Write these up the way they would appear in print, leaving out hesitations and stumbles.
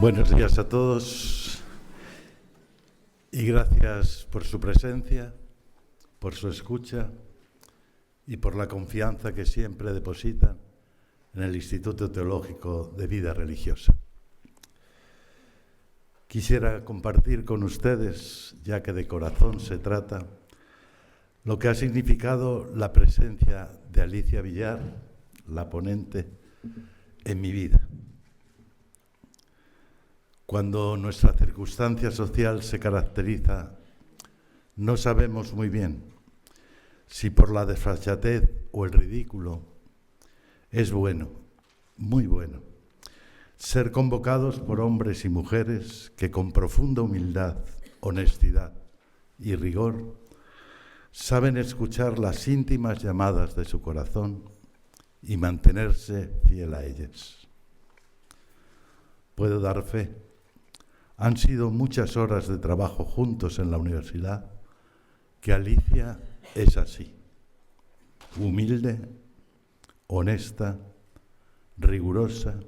Buenos días a todos y gracias por su presencia, por su escucha y por la confianza que siempre depositan en el Instituto Teológico de Vida Religiosa. Quisiera compartir con ustedes, ya que de corazón se trata, lo que ha significado la presencia de Alicia Villar, la ponente, en mi vida. Cuando nuestra circunstancia social se caracteriza, no sabemos muy bien si por la desfachatez o el ridículo. Es bueno, muy bueno, ser convocados por hombres y mujeres que con profunda humildad, honestidad y rigor saben escuchar las íntimas llamadas de su corazón y mantenerse fiel a ellas. Puedo dar fe. Han sido muchas horas de trabajo juntos en la universidad, que Alicia es así, humilde, honesta, rigurosa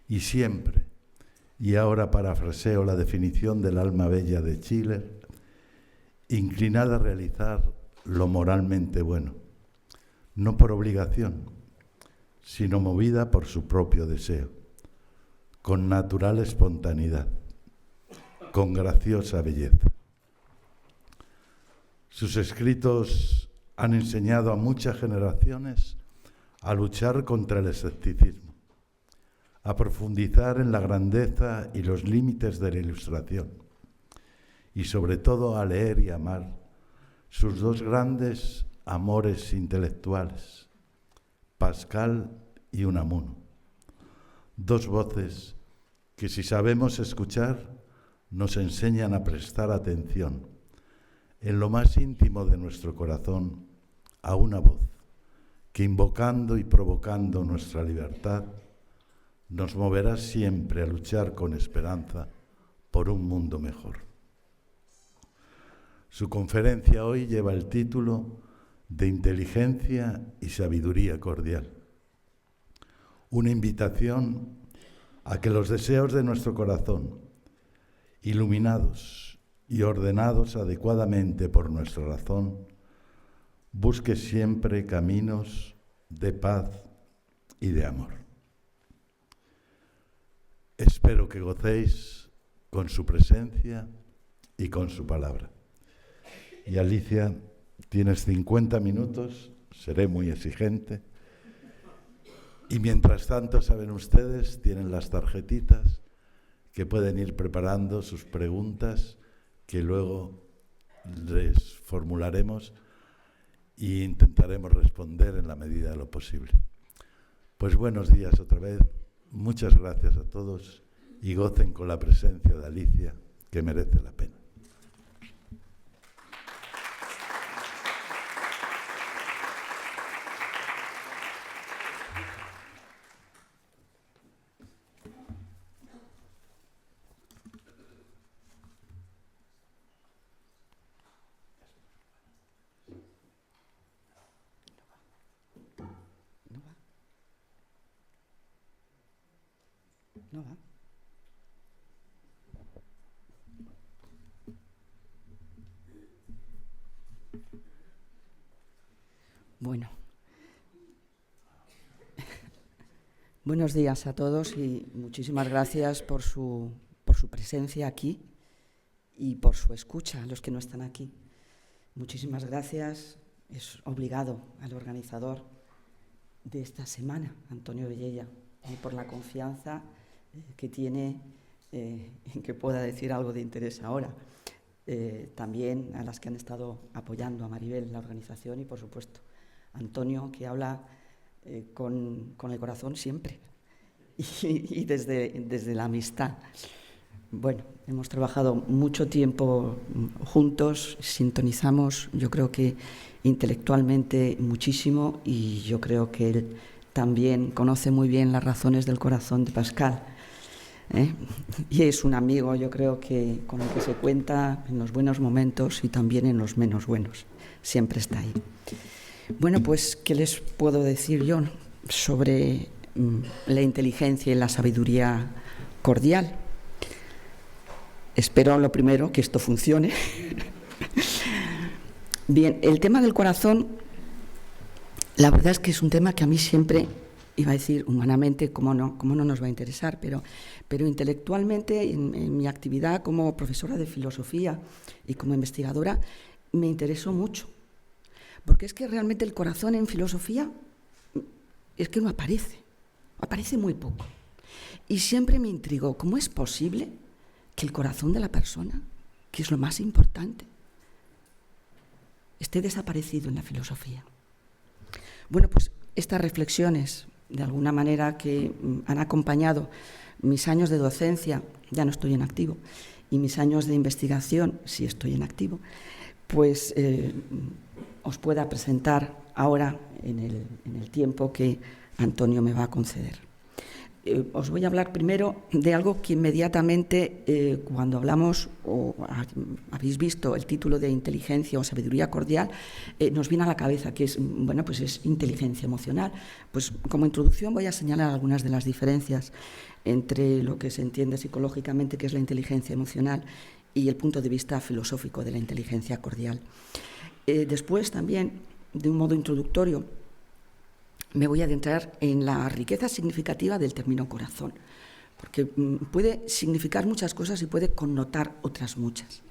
y siempre, y ahora parafraseo la definición del alma bella de Schiller, inclinada a realizar lo moralmente bueno, no por obligación, sino movida por su propio deseo, con natural espontaneidad, con graciosa belleza. Sus escritos han enseñado a muchas generaciones a luchar contra el escepticismo, a profundizar en la grandeza y los límites de la Ilustración y sobre todo a leer y amar sus dos grandes amores intelectuales, Pascal y Unamuno, dos voces que si sabemos escuchar nos enseñan a prestar atención en lo más íntimo de nuestro corazón a una voz que, invocando y provocando nuestra libertad, nos moverá siempre a luchar con esperanza por un mundo mejor. Su conferencia hoy lleva el título de Inteligencia y Sabiduría Cordial, una invitación a que los deseos de nuestro corazón, iluminados y ordenados adecuadamente por nuestra razón, busque siempre caminos de paz y de amor. Espero que gocéis con su presencia y con su palabra. Y Alicia, tienes 50 minutos, seré muy exigente. Y mientras tanto, saben ustedes, tienen las tarjetitas que pueden ir preparando sus preguntas que luego les formularemos e intentaremos responder en la medida de lo posible. Pues buenos días otra vez, muchas gracias a todos y gocen con la presencia de Alicia, que merece la pena. No va. Bueno. Buenos días a todos y muchísimas gracias por su presencia aquí y por su escucha a los que no están aquí. Muchísimas gracias. Es obligado al organizador de esta semana, Antonio Velleya, y por la confianza que tiene en que pueda decir algo de interés ahora. También a las que han estado apoyando a Maribel, la organización, y por supuesto Antonio, que habla con el corazón siempre y desde la amistad. Bueno, hemos trabajado mucho tiempo juntos, sintonizamos, yo creo que intelectualmente muchísimo, y yo creo que él también conoce muy bien las razones del corazón de Pascal. Y es un amigo, yo creo que con el que se cuenta en los buenos momentos y también en los menos buenos. Siempre está ahí. Bueno, pues, ¿qué les puedo decir yo sobre la inteligencia y la sabiduría cordial? Espero lo primero, que esto funcione. Bien, el tema del corazón, la verdad es que es un tema que a mí siempre, iba a decir humanamente, cómo no nos va a interesar, pero intelectualmente, en mi actividad como profesora de filosofía y como investigadora, me interesó mucho. Porque es que realmente el corazón en filosofía es que no aparece muy poco. Y siempre me intrigó, ¿cómo es posible que el corazón de la persona, que es lo más importante, esté desaparecido en la filosofía? Bueno, pues estas reflexiones, de alguna manera, que han acompañado mis años de docencia, ya no estoy en activo, y mis años de investigación, sí estoy en activo, pues os pueda presentar ahora en el tiempo que Antonio me va a conceder. Os voy a hablar primero de algo que inmediatamente, cuando hablamos, o habéis visto el título de inteligencia o sabiduría cordial, nos viene a la cabeza, que es, bueno, pues es inteligencia emocional. Pues como introducción voy a señalar algunas de las diferencias entre lo que se entiende psicológicamente que es la inteligencia emocional y el punto de vista filosófico de la inteligencia cordial. Después también, de un modo introductorio, me voy a adentrar en la riqueza significativa del término corazón, porque puede significar muchas cosas y puede connotar otras muchas.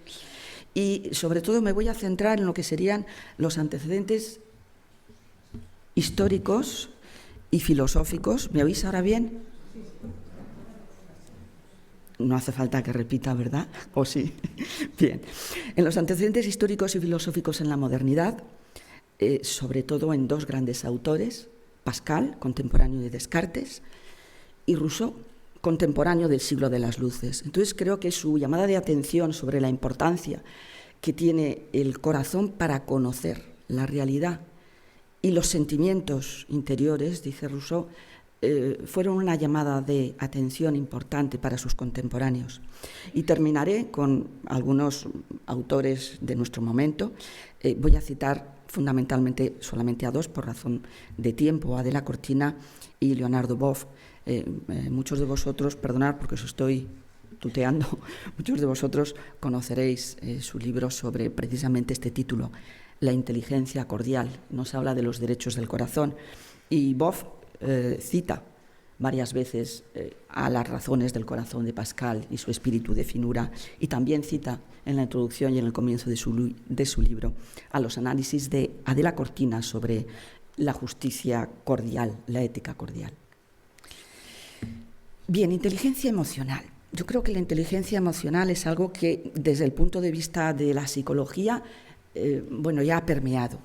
Y sobre todo me voy a centrar en lo que serían los antecedentes históricos y filosóficos. ¿Me oís ahora bien? No hace falta que repita, ¿verdad? ¿O sí? Bien. En los antecedentes históricos y filosóficos en la modernidad, sobre todo en dos grandes autores, Pascal, contemporáneo de Descartes, y Rousseau, contemporáneo del siglo de las luces. Entonces creo que su llamada de atención sobre la importancia que tiene el corazón para conocer la realidad y los sentimientos interiores, dice Rousseau, fueron una llamada de atención importante para sus contemporáneos. Y terminaré con algunos autores de nuestro momento. Voy a citar fundamentalmente solamente a dos por razón de tiempo, Adela Cortina y Leonardo Boff. Muchos de vosotros, perdonad porque os estoy tuteando, muchos de vosotros conoceréis su libro sobre precisamente este título, La inteligencia cordial. Nos habla de los derechos del corazón. Y Boff cita varias veces a las razones del corazón de Pascal y su espíritu de finura, y también cita en la introducción y en el comienzo de su libro a los análisis de Adela Cortina sobre la justicia cordial, la ética cordial. Bien, inteligencia emocional. Yo creo que la inteligencia emocional es algo que desde el punto de vista de la psicología, ya ha permeado.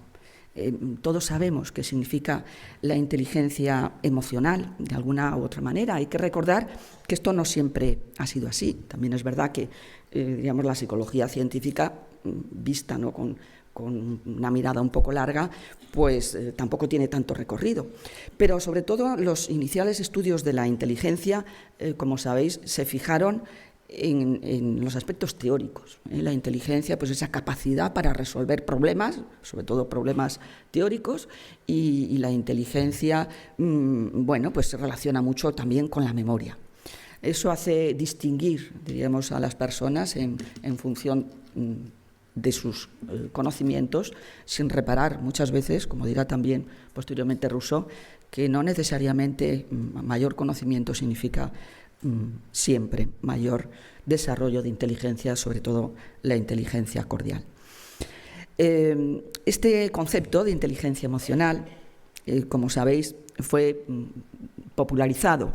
Todos sabemos qué significa la inteligencia emocional de alguna u otra manera. Hay que recordar que esto no siempre ha sido así. También es verdad que la psicología científica, vista, ¿no?, con una mirada un poco larga, pues tampoco tiene tanto recorrido. Pero sobre todo los iniciales estudios de la inteligencia, como sabéis, se fijaron en los aspectos teóricos. La inteligencia, pues esa capacidad para resolver problemas, sobre todo problemas teóricos, y la inteligencia, pues se relaciona mucho también con la memoria. Eso hace distinguir, diríamos, a las personas en función de sus conocimientos, sin reparar muchas veces, como dirá también posteriormente Rousseau, que no necesariamente mayor conocimiento significa siempre mayor desarrollo de inteligencia, sobre todo la inteligencia cordial. Este concepto de inteligencia emocional, como sabéis, fue popularizado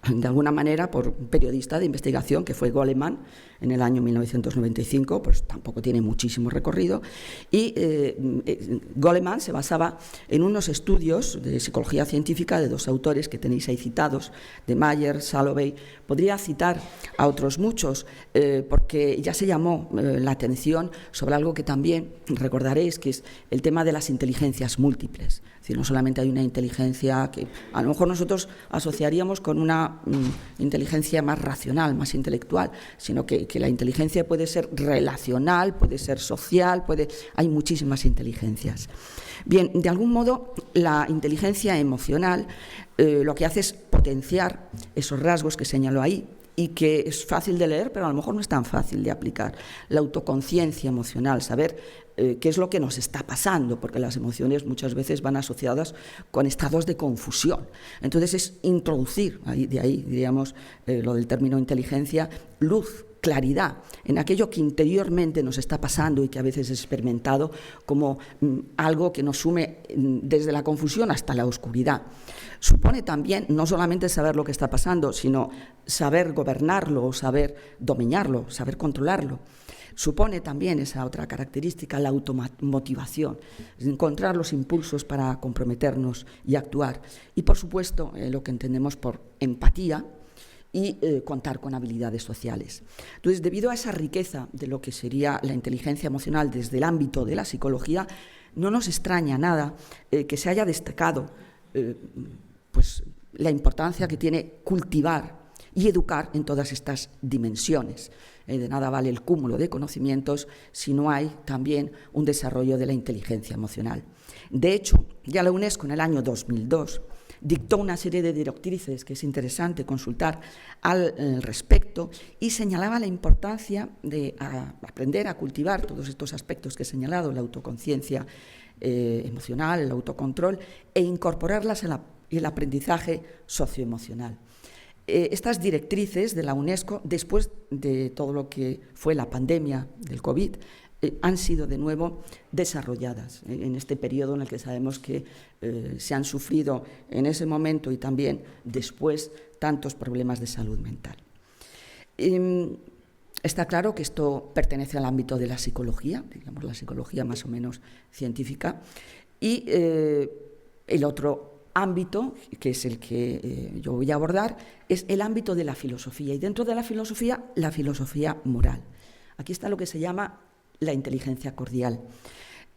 de alguna manera por un periodista de investigación que fue Goleman en el año 1995, pues tampoco tiene muchísimo recorrido, y Goleman se basaba en unos estudios de psicología científica de dos autores que tenéis ahí citados, de Mayer, Salovey. Podría citar a otros muchos, porque ya se llamó la atención sobre algo que también recordaréis, que es el tema de las inteligencias múltiples. Es decir, no solamente hay una inteligencia que a lo mejor nosotros asociaríamos con una inteligencia más racional, más intelectual, sino que la inteligencia puede ser relacional, puede ser social, hay muchísimas inteligencias. Bien, de algún modo, la inteligencia emocional lo que hace es potenciar esos rasgos que señaló ahí, y que es fácil de leer, pero a lo mejor no es tan fácil de aplicar. La autoconciencia emocional, saber qué es lo que nos está pasando, porque las emociones muchas veces van asociadas con estados de confusión. Entonces es introducir, de ahí diríamos lo del término inteligencia, luz, claridad en aquello que interiormente nos está pasando y que a veces es experimentado como algo que nos sume desde la confusión hasta la oscuridad. Supone también no solamente saber lo que está pasando, sino saber gobernarlo, saber dominarlo, saber controlarlo. Supone también esa otra característica, la automotivación, encontrar los impulsos para comprometernos y actuar. Y, por supuesto, lo que entendemos por empatía y contar con habilidades sociales. Entonces, debido a esa riqueza de lo que sería la inteligencia emocional desde el ámbito de la psicología, no nos extraña nada que se haya destacado pues, la importancia que tiene cultivar y educar en todas estas dimensiones. De nada vale el cúmulo de conocimientos si no hay también un desarrollo de la inteligencia emocional. De hecho, ya la UNESCO en el año 2002 dictó una serie de directrices que es interesante consultar al respecto y señalaba la importancia de aprender a cultivar todos estos aspectos que he señalado, la autoconciencia emocional, el autocontrol, e incorporarlas en el aprendizaje socioemocional. Estas directrices de la UNESCO, después de todo lo que fue la pandemia del COVID, han sido de nuevo desarrolladas en este periodo en el que sabemos que se han sufrido en ese momento y también después tantos problemas de salud mental. Está claro que esto pertenece al ámbito de la psicología, digamos la psicología más o menos científica, y el otro ámbito, que es el que yo voy a abordar, es el ámbito de la filosofía, y dentro de la filosofía moral. Aquí está lo que se llama la inteligencia cordial.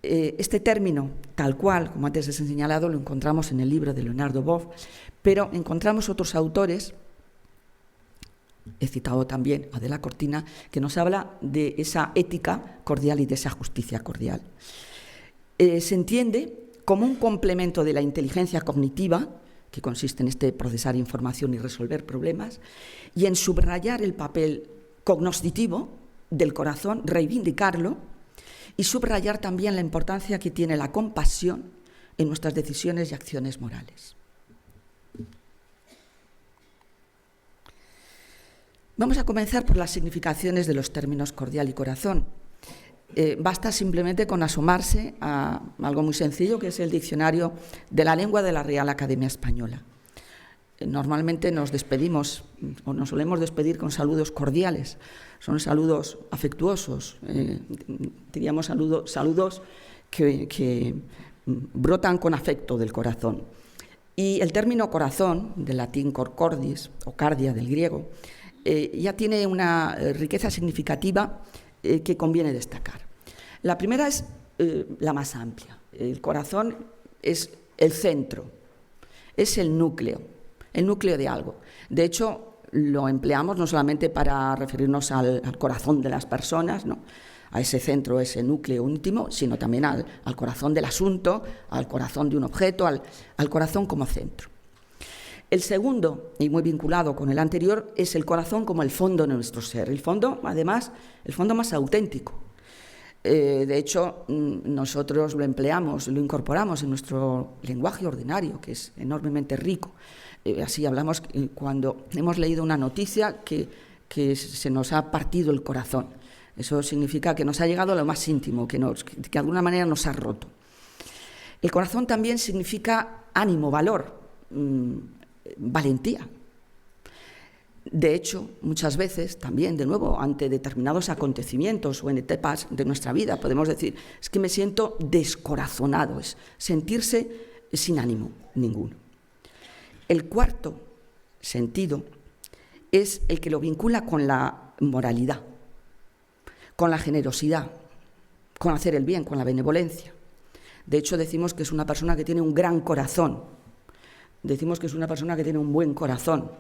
Este término, tal cual, como antes les he señalado, lo encontramos en el libro de Leonardo Boff, pero encontramos otros autores, he citado también a De la Cortina, que nos habla de esa ética cordial y de esa justicia cordial. Se entiende como un complemento de la inteligencia cognitiva, que consiste en este procesar información y resolver problemas, y en subrayar el papel cognoscitivo del corazón, reivindicarlo, y subrayar también la importancia que tiene la compasión en nuestras decisiones y acciones morales. Vamos a comenzar por las significaciones de los términos cordial y corazón. Basta simplemente con asomarse a algo muy sencillo, que es el diccionario de la lengua de la Real Academia Española. Normalmente nos despedimos, o nos solemos despedir con saludos cordiales. Son saludos afectuosos, diríamos saludos que brotan con afecto del corazón. Y el término corazón, del latín cor cordis, o cardia del griego, ya tiene una riqueza significativa que conviene destacar. La primera es la más amplia. El corazón es el centro, es el núcleo de algo. De hecho, lo empleamos no solamente para referirnos al corazón de las personas, ¿no?, a ese centro, ese núcleo íntimo, sino también al corazón del asunto, al corazón de un objeto, al corazón como centro. El segundo, y muy vinculado con el anterior, es el corazón como el fondo de nuestro ser. El fondo, además, el fondo más auténtico. De hecho, nosotros lo empleamos, lo incorporamos en nuestro lenguaje ordinario, que es enormemente rico. Así hablamos cuando hemos leído una noticia que se nos ha partido el corazón. Eso significa que nos ha llegado a lo más íntimo, que de alguna manera nos ha roto. El corazón también significa ánimo, valor, valentía. De hecho, muchas veces también, de nuevo, ante determinados acontecimientos o en etapas de nuestra vida, podemos decir, es que me siento descorazonado, es sentirse sin ánimo ninguno. El cuarto sentido es el que lo vincula con la moralidad, con la generosidad, con hacer el bien, con la benevolencia. De hecho, decimos que es una persona que tiene un gran corazón. Decimos que es una persona que tiene un buen corazón.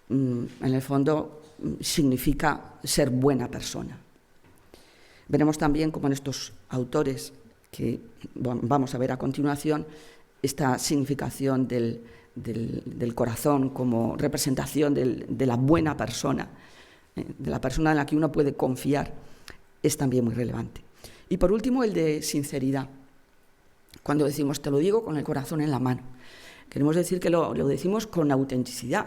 En el fondo significa ser buena persona. Veremos también cómo en estos autores que vamos a ver a continuación esta significación del del corazón como representación de la buena persona, de la persona en la que uno puede confiar, es también muy relevante. Y por último, el de sinceridad. Cuando decimos te lo digo con el corazón en la mano, queremos decir que lo decimos con autenticidad,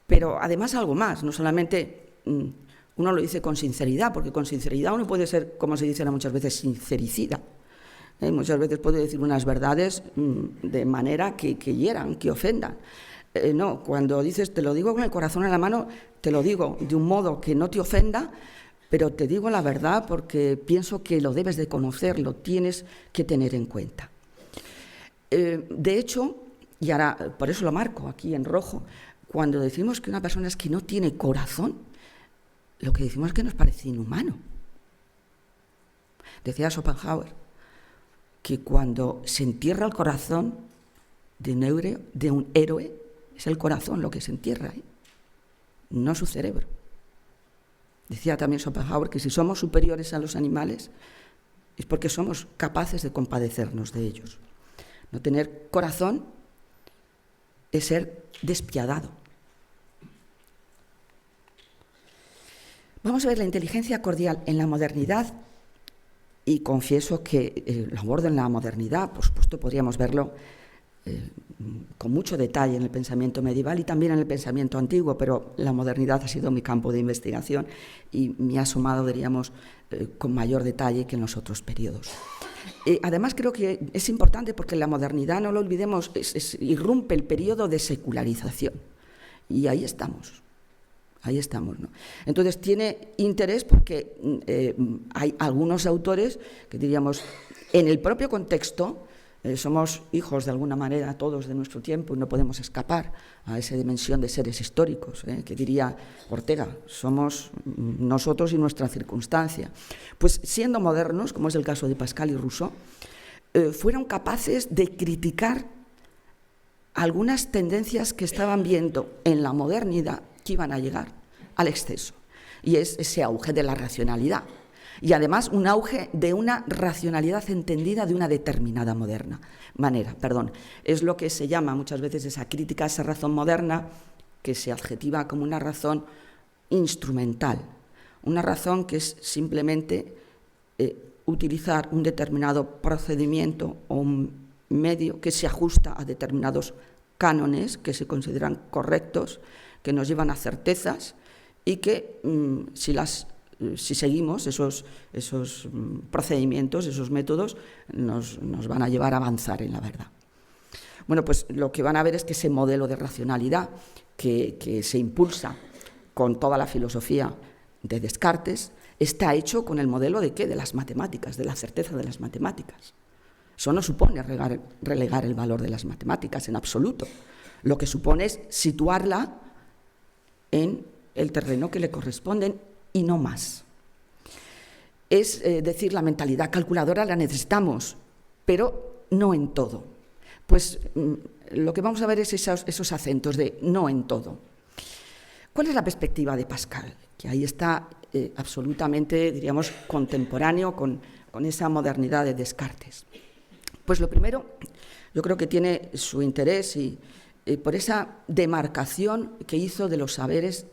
pero además algo más, no solamente uno lo dice con sinceridad, porque con sinceridad uno puede ser, como se dice muchas veces, sincericida. Muchas veces puede decir unas verdades de manera que hieran, que ofendan. No, cuando dices te lo digo con el corazón en la mano, te lo digo de un modo que no te ofenda, pero te digo la verdad porque pienso que lo debes de conocer, lo tienes que tener en cuenta. De hecho, y ahora por eso lo marco aquí en rojo, cuando decimos que una persona es que no tiene corazón, lo que decimos es que nos parece inhumano. Decía Schopenhauer que cuando se entierra el corazón de un héroe, es el corazón lo que se entierra, no su cerebro. Decía también Schopenhauer que si somos superiores a los animales es porque somos capaces de compadecernos de ellos. No tener corazón es ser despiadado. Vamos a ver la inteligencia cordial en la modernidad, y confieso que lo abordo en la modernidad, por supuesto podríamos verlo con mucho detalle en el pensamiento medieval y también en el pensamiento antiguo, pero la modernidad ha sido mi campo de investigación y me ha asomado, diríamos, con mayor detalle que en los otros periodos. Además, creo que es importante porque en la modernidad, no lo olvidemos, irrumpe el periodo de secularización y ahí estamos. Ahí estamos, ¿no? Entonces tiene interés porque hay algunos autores que diríamos, en el propio contexto, somos hijos de alguna manera todos de nuestro tiempo y no podemos escapar a esa dimensión de seres históricos, que diría Ortega, somos nosotros y nuestra circunstancia. Pues siendo modernos, como es el caso de Pascal y Rousseau, fueron capaces de criticar algunas tendencias que estaban viendo en la modernidad que iban a llegar al exceso, y es ese auge de la racionalidad, y además un auge de una racionalidad entendida de una determinada manera. Es lo que se llama muchas veces esa crítica a esa razón moderna, que se adjetiva como una razón instrumental, una razón que es simplemente utilizar un determinado procedimiento o un medio que se ajusta a determinados cánones que se consideran correctos, que nos llevan a certezas y que si seguimos esos procedimientos, esos métodos, nos van a llevar a avanzar en la verdad. Bueno, pues lo que van a ver es que ese modelo de racionalidad que se impulsa con toda la filosofía de Descartes está hecho con el modelo de ¿qué? De las matemáticas, de la certeza de las matemáticas. Eso no supone relegar el valor de las matemáticas en absoluto. Lo que supone es situarla en el terreno que le corresponden y no más. Es decir, la mentalidad calculadora la necesitamos, pero no en todo. Pues lo que vamos a ver es esos acentos de no en todo. ¿Cuál es la perspectiva de Pascal? Que ahí está absolutamente, diríamos, contemporáneo con esa modernidad de Descartes. Pues lo primero, yo creo que tiene su interés y por esa demarcación que hizo de los saberes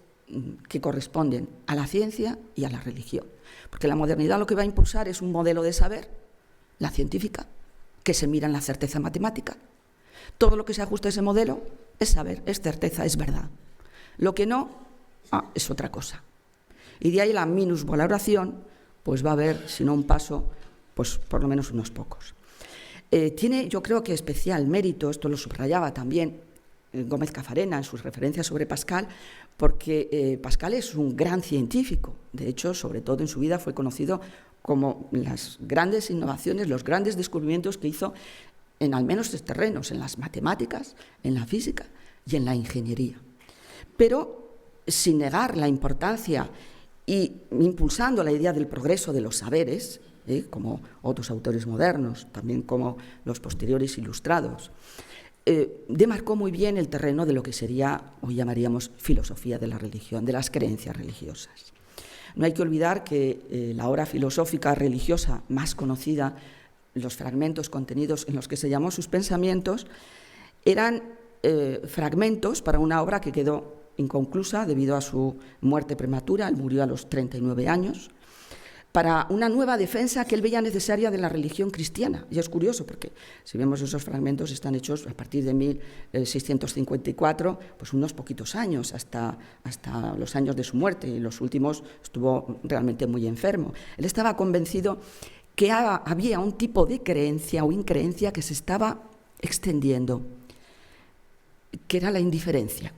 que corresponden a la ciencia y a la religión. Porque la modernidad lo que va a impulsar es un modelo de saber, la científica, que se mira en la certeza matemática. Todo lo que se ajusta a ese modelo es saber, es certeza, es verdad. Lo que no, es otra cosa. Y de ahí la minusvaloración, pues va a haber, si no un paso, pues por lo menos unos pocos. Tiene, yo creo que especial mérito, esto lo subrayaba también Gómez Cafarena en sus referencias sobre Pascal, porque Pascal es un gran científico. De hecho, sobre todo en su vida fue conocido como las grandes innovaciones, los grandes descubrimientos que hizo en al menos 3 terrenos, en las matemáticas, en la física y en la ingeniería. Pero sin negar la importancia y impulsando la idea del progreso de los saberes, como otros autores modernos, también como los posteriores ilustrados, demarcó muy bien el terreno de lo que sería, hoy llamaríamos, filosofía de la religión, de las creencias religiosas. No hay que olvidar que la obra filosófica religiosa más conocida, los fragmentos contenidos en los que se llamó sus pensamientos, eran fragmentos para una obra que quedó inconclusa debido a su muerte prematura. Él murió a los 39 años, para una nueva defensa que él veía necesaria de la religión cristiana. Y es curioso porque si vemos esos fragmentos están hechos a partir de 1654, pues unos poquitos años, hasta los años de su muerte, y los últimos estuvo realmente muy enfermo. Él estaba convencido que había un tipo de creencia o increencia que se estaba extendiendo, que era la indiferencia.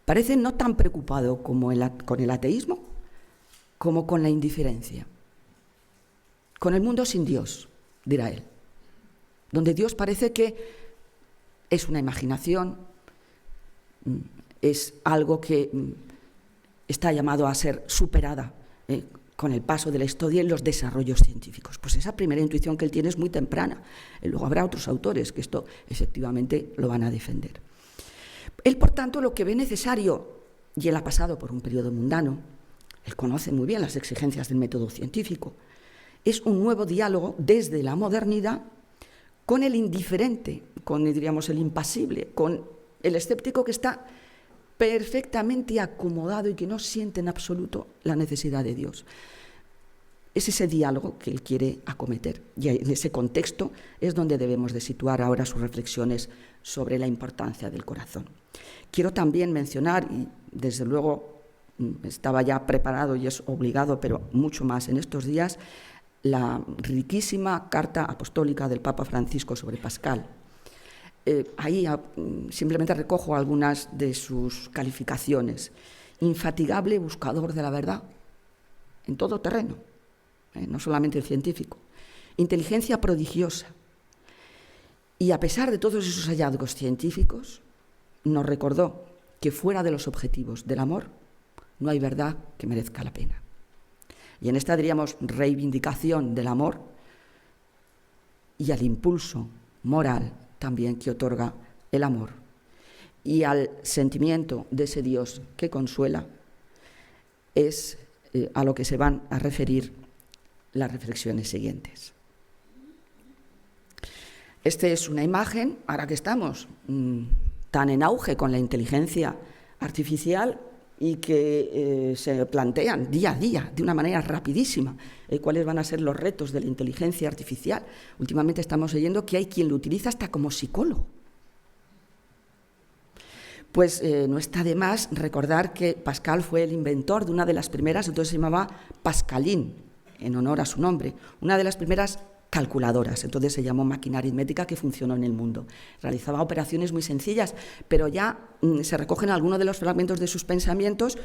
Parece no tan preocupado como con el ateísmo, como con la indiferencia. Con el mundo sin Dios, dirá él, donde Dios parece que es una imaginación, es algo que está llamado a ser superada con el paso de la historia y los desarrollos científicos. Pues esa primera intuición que él tiene es muy temprana. Luego habrá otros autores que esto efectivamente lo van a defender. Él, por tanto, lo que ve necesario, y él ha pasado por un periodo mundano, él conoce muy bien las exigencias del método científico, es un nuevo diálogo desde la modernidad con el indiferente, con, diríamos, el impasible, con el escéptico que está perfectamente acomodado y que no siente en absoluto la necesidad de Dios. Es ese diálogo que él quiere acometer, y en ese contexto es donde debemos de situar ahora sus reflexiones sobre la importancia del corazón. Quiero también mencionar, y desde luego estaba ya preparado y es obligado, pero mucho más en estos días, la riquísima carta apostólica del Papa Francisco sobre Pascal. Ahí simplemente recojo algunas de sus calificaciones. Infatigable buscador de la verdad, en todo terreno, no solamente el científico. Inteligencia prodigiosa. Y a pesar de todos esos hallazgos científicos, nos recordó que fuera de los objetivos del amor no hay verdad que merezca la pena. Y en esta, diríamos, reivindicación del amor y al impulso moral también que otorga el amor y al sentimiento de ese Dios que consuela, es a lo que se van a referir las reflexiones siguientes. Esta es una imagen, ahora que estamos tan en auge con la inteligencia artificial y que se plantean día a día, de una manera rapidísima, cuáles van a ser los retos de la inteligencia artificial. Últimamente estamos oyendo que hay quien lo utiliza hasta como psicólogo. Pues no está de más recordar que Pascal fue el inventor de una de las primeras, entonces se llamaba Pascaline, en honor a su nombre, una de las primeras calculadoras, entonces se llamó máquina aritmética, que funcionó en el mundo. Realizaba operaciones muy sencillas, pero ya se recogen algunos de los fragmentos de sus pensamientos,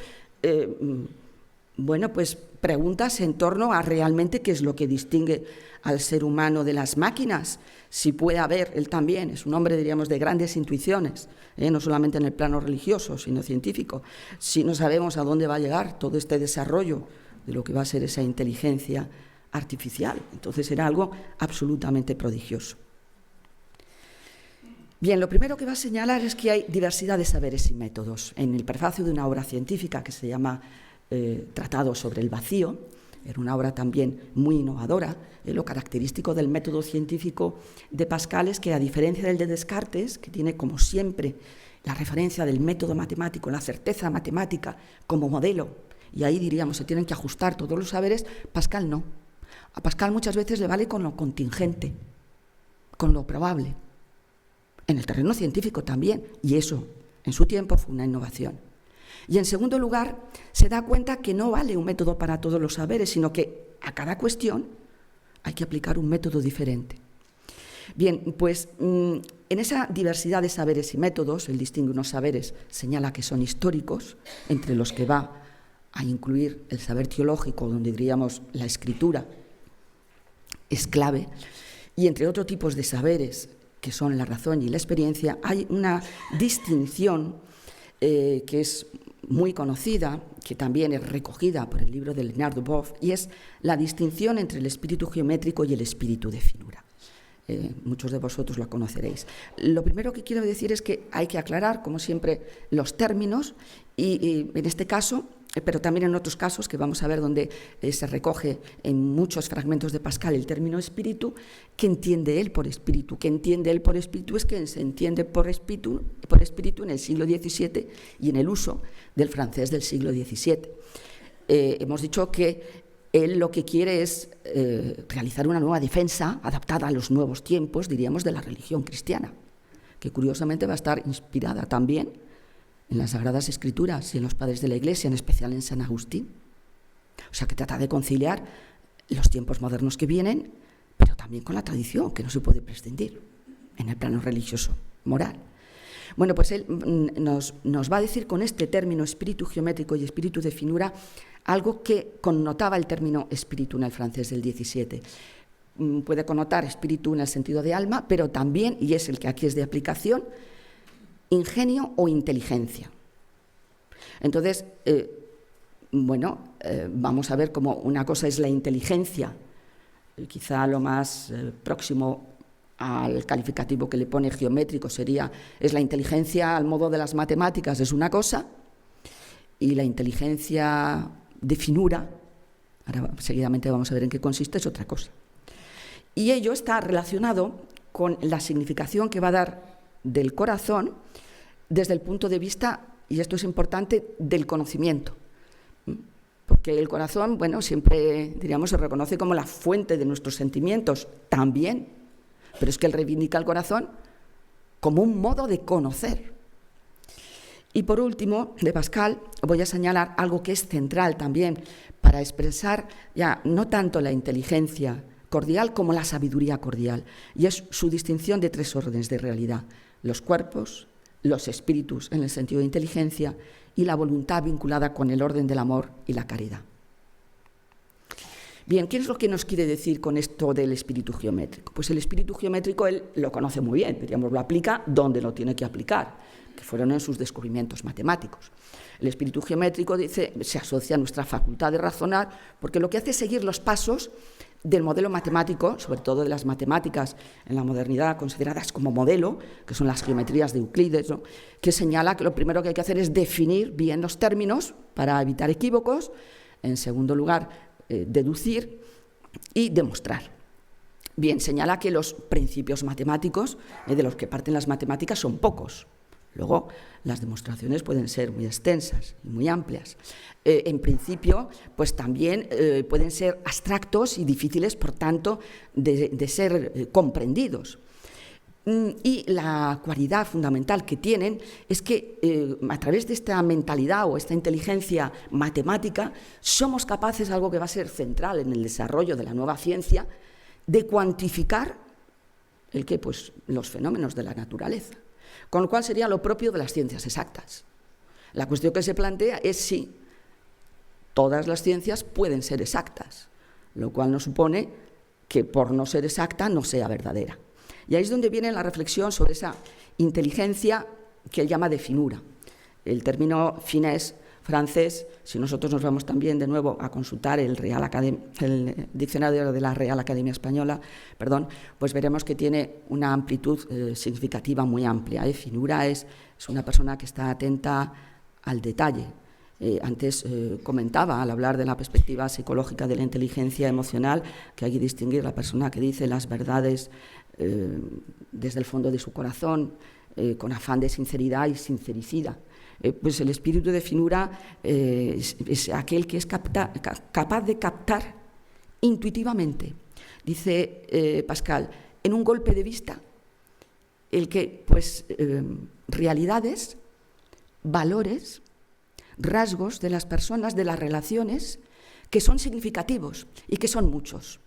pues preguntas en torno a realmente qué es lo que distingue al ser humano de las máquinas, si puede haber, él también es un hombre, diríamos, de grandes intuiciones, no solamente en el plano religioso, sino científico, si no sabemos a dónde va a llegar todo este desarrollo de lo que va a ser esa inteligencia artificial. Entonces era algo absolutamente prodigioso. Bien, lo primero que va a señalar es que hay diversidad de saberes y métodos. En el prefacio de una obra científica que se llama Tratado sobre el vacío, era una obra también muy innovadora, lo característico del método científico de Pascal es que, a diferencia del de Descartes, que tiene como siempre la referencia del método matemático, la certeza matemática como modelo, y ahí diríamos se tienen que ajustar todos los saberes, Pascal no. A Pascal muchas veces le vale con lo contingente, con lo probable. En el terreno científico también, y eso en su tiempo fue una innovación. Y en segundo lugar, se da cuenta que no vale un método para todos los saberes, sino que a cada cuestión hay que aplicar un método diferente. Bien, pues en esa diversidad de saberes y métodos, él distingue unos saberes, señala que son históricos, entre los que va a incluir el saber teológico, donde diríamos la escritura es clave, y entre otros tipos de saberes, que son la razón y la experiencia, hay una distinción que es muy conocida, que también es recogida por el libro de Leonard Boff, y es la distinción entre el espíritu geométrico y el espíritu de finura. Muchos de vosotros lo conoceréis. Lo primero que quiero decir es que hay que aclarar, como siempre, los términos, y en este caso pero también en otros casos que vamos a ver donde se recoge en muchos fragmentos de Pascal el término espíritu. ¿Qué entiende él por espíritu? ¿Qué entiende él por espíritu? Es que se entiende por espíritu en el siglo XVII y en el uso del francés del siglo XVII. Hemos dicho que él lo que quiere es realizar una nueva defensa adaptada a los nuevos tiempos, diríamos, de la religión cristiana, que curiosamente va a estar inspirada también en las Sagradas Escrituras y en los padres de la Iglesia, en especial en San Agustín. O sea, que trata de conciliar los tiempos modernos que vienen, pero también con la tradición, que no se puede prescindir en el plano religioso, moral. Bueno, pues él nos va a decir con este término espíritu geométrico y espíritu de finura algo que connotaba el término espíritu en el francés del XVII. Puede connotar espíritu en el sentido de alma, pero también, y es el que aquí es de aplicación, ingenio o inteligencia. Entonces, vamos a ver cómo una cosa es la inteligencia, quizá lo más próximo al calificativo que le pone geométrico es la inteligencia al modo de las matemáticas, es una cosa, y la inteligencia de finura, ahora seguidamente vamos a ver en qué consiste, es otra cosa. Y ello está relacionado con la significación que va a dar del corazón desde el punto de vista, y esto es importante, del conocimiento. Porque el corazón, siempre, diríamos, se reconoce como la fuente de nuestros sentimientos, también, pero es que él reivindica el corazón como un modo de conocer. Y por último, de Pascal, voy a señalar algo que es central también para expresar ya no tanto la inteligencia cordial como la sabiduría cordial, y es su distinción de 3 órdenes de realidad: los cuerpos, los espíritus en el sentido de inteligencia y la voluntad vinculada con el orden del amor y la caridad. Bien, ¿qué es lo que nos quiere decir con esto del espíritu geométrico? Pues el espíritu geométrico él lo conoce muy bien, diríamos, lo aplica donde lo tiene que aplicar, que fueron en sus descubrimientos matemáticos. El espíritu geométrico, dice, se asocia a nuestra facultad de razonar, porque lo que hace es seguir los pasos del modelo matemático, sobre todo de las matemáticas en la modernidad consideradas como modelo, que son las geometrías de Euclides, ¿no?, que señala que lo primero que hay que hacer es definir bien los términos para evitar equívocos, en segundo lugar, deducir y demostrar. Bien, señala que los principios matemáticos de los que parten las matemáticas son pocos. Luego, las demostraciones pueden ser muy extensas y muy amplias. En principio, pues también pueden ser abstractos y difíciles, por tanto, de ser comprendidos. Y la cualidad fundamental que tienen es que a través de esta mentalidad o esta inteligencia matemática somos capaces, algo que va a ser central en el desarrollo de la nueva ciencia, de cuantificar pues, los fenómenos de la naturaleza, con lo cual sería lo propio de las ciencias exactas. La cuestión que se plantea es si todas las ciencias pueden ser exactas, lo cual no supone que por no ser exacta no sea verdadera. Y ahí es donde viene la reflexión sobre esa inteligencia que él llama de finura. El término finesse francés, si nosotros nos vamos también de nuevo a consultar el diccionario de la Real Academia Española, pues veremos que tiene una amplitud significativa muy amplia. Finura es una persona que está atenta al detalle. Antes comentaba, al hablar de la perspectiva psicológica de la inteligencia emocional, que hay que distinguir la persona que dice las verdades desde el fondo de su corazón, con afán de sinceridad y sincericida. Pues el espíritu de finura es aquel que es capaz de captar intuitivamente, dice Pascal, en un golpe de vista, realidades, valores, rasgos de las personas, de las relaciones, que son significativos y que son muchos.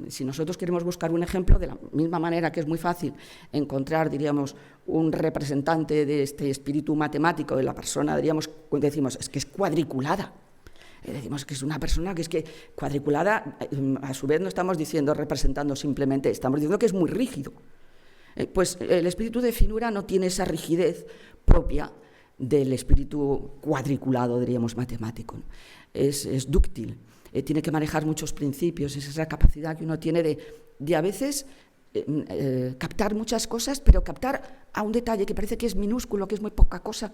Si nosotros queremos buscar un ejemplo, de la misma manera que es muy fácil encontrar, diríamos, un representante de este espíritu matemático de la persona, decimos, es que es cuadriculada. Decimos que es una persona que es que cuadriculada, a su vez no estamos diciendo representando simplemente, estamos diciendo que es muy rígido. Pues el espíritu de finura no tiene esa rigidez propia del espíritu cuadriculado, diríamos, matemático, ¿no? Es dúctil. Tiene que manejar muchos principios, es esa capacidad que uno tiene de a veces captar muchas cosas, pero captar a un detalle que parece que es minúsculo, que es muy poca cosa,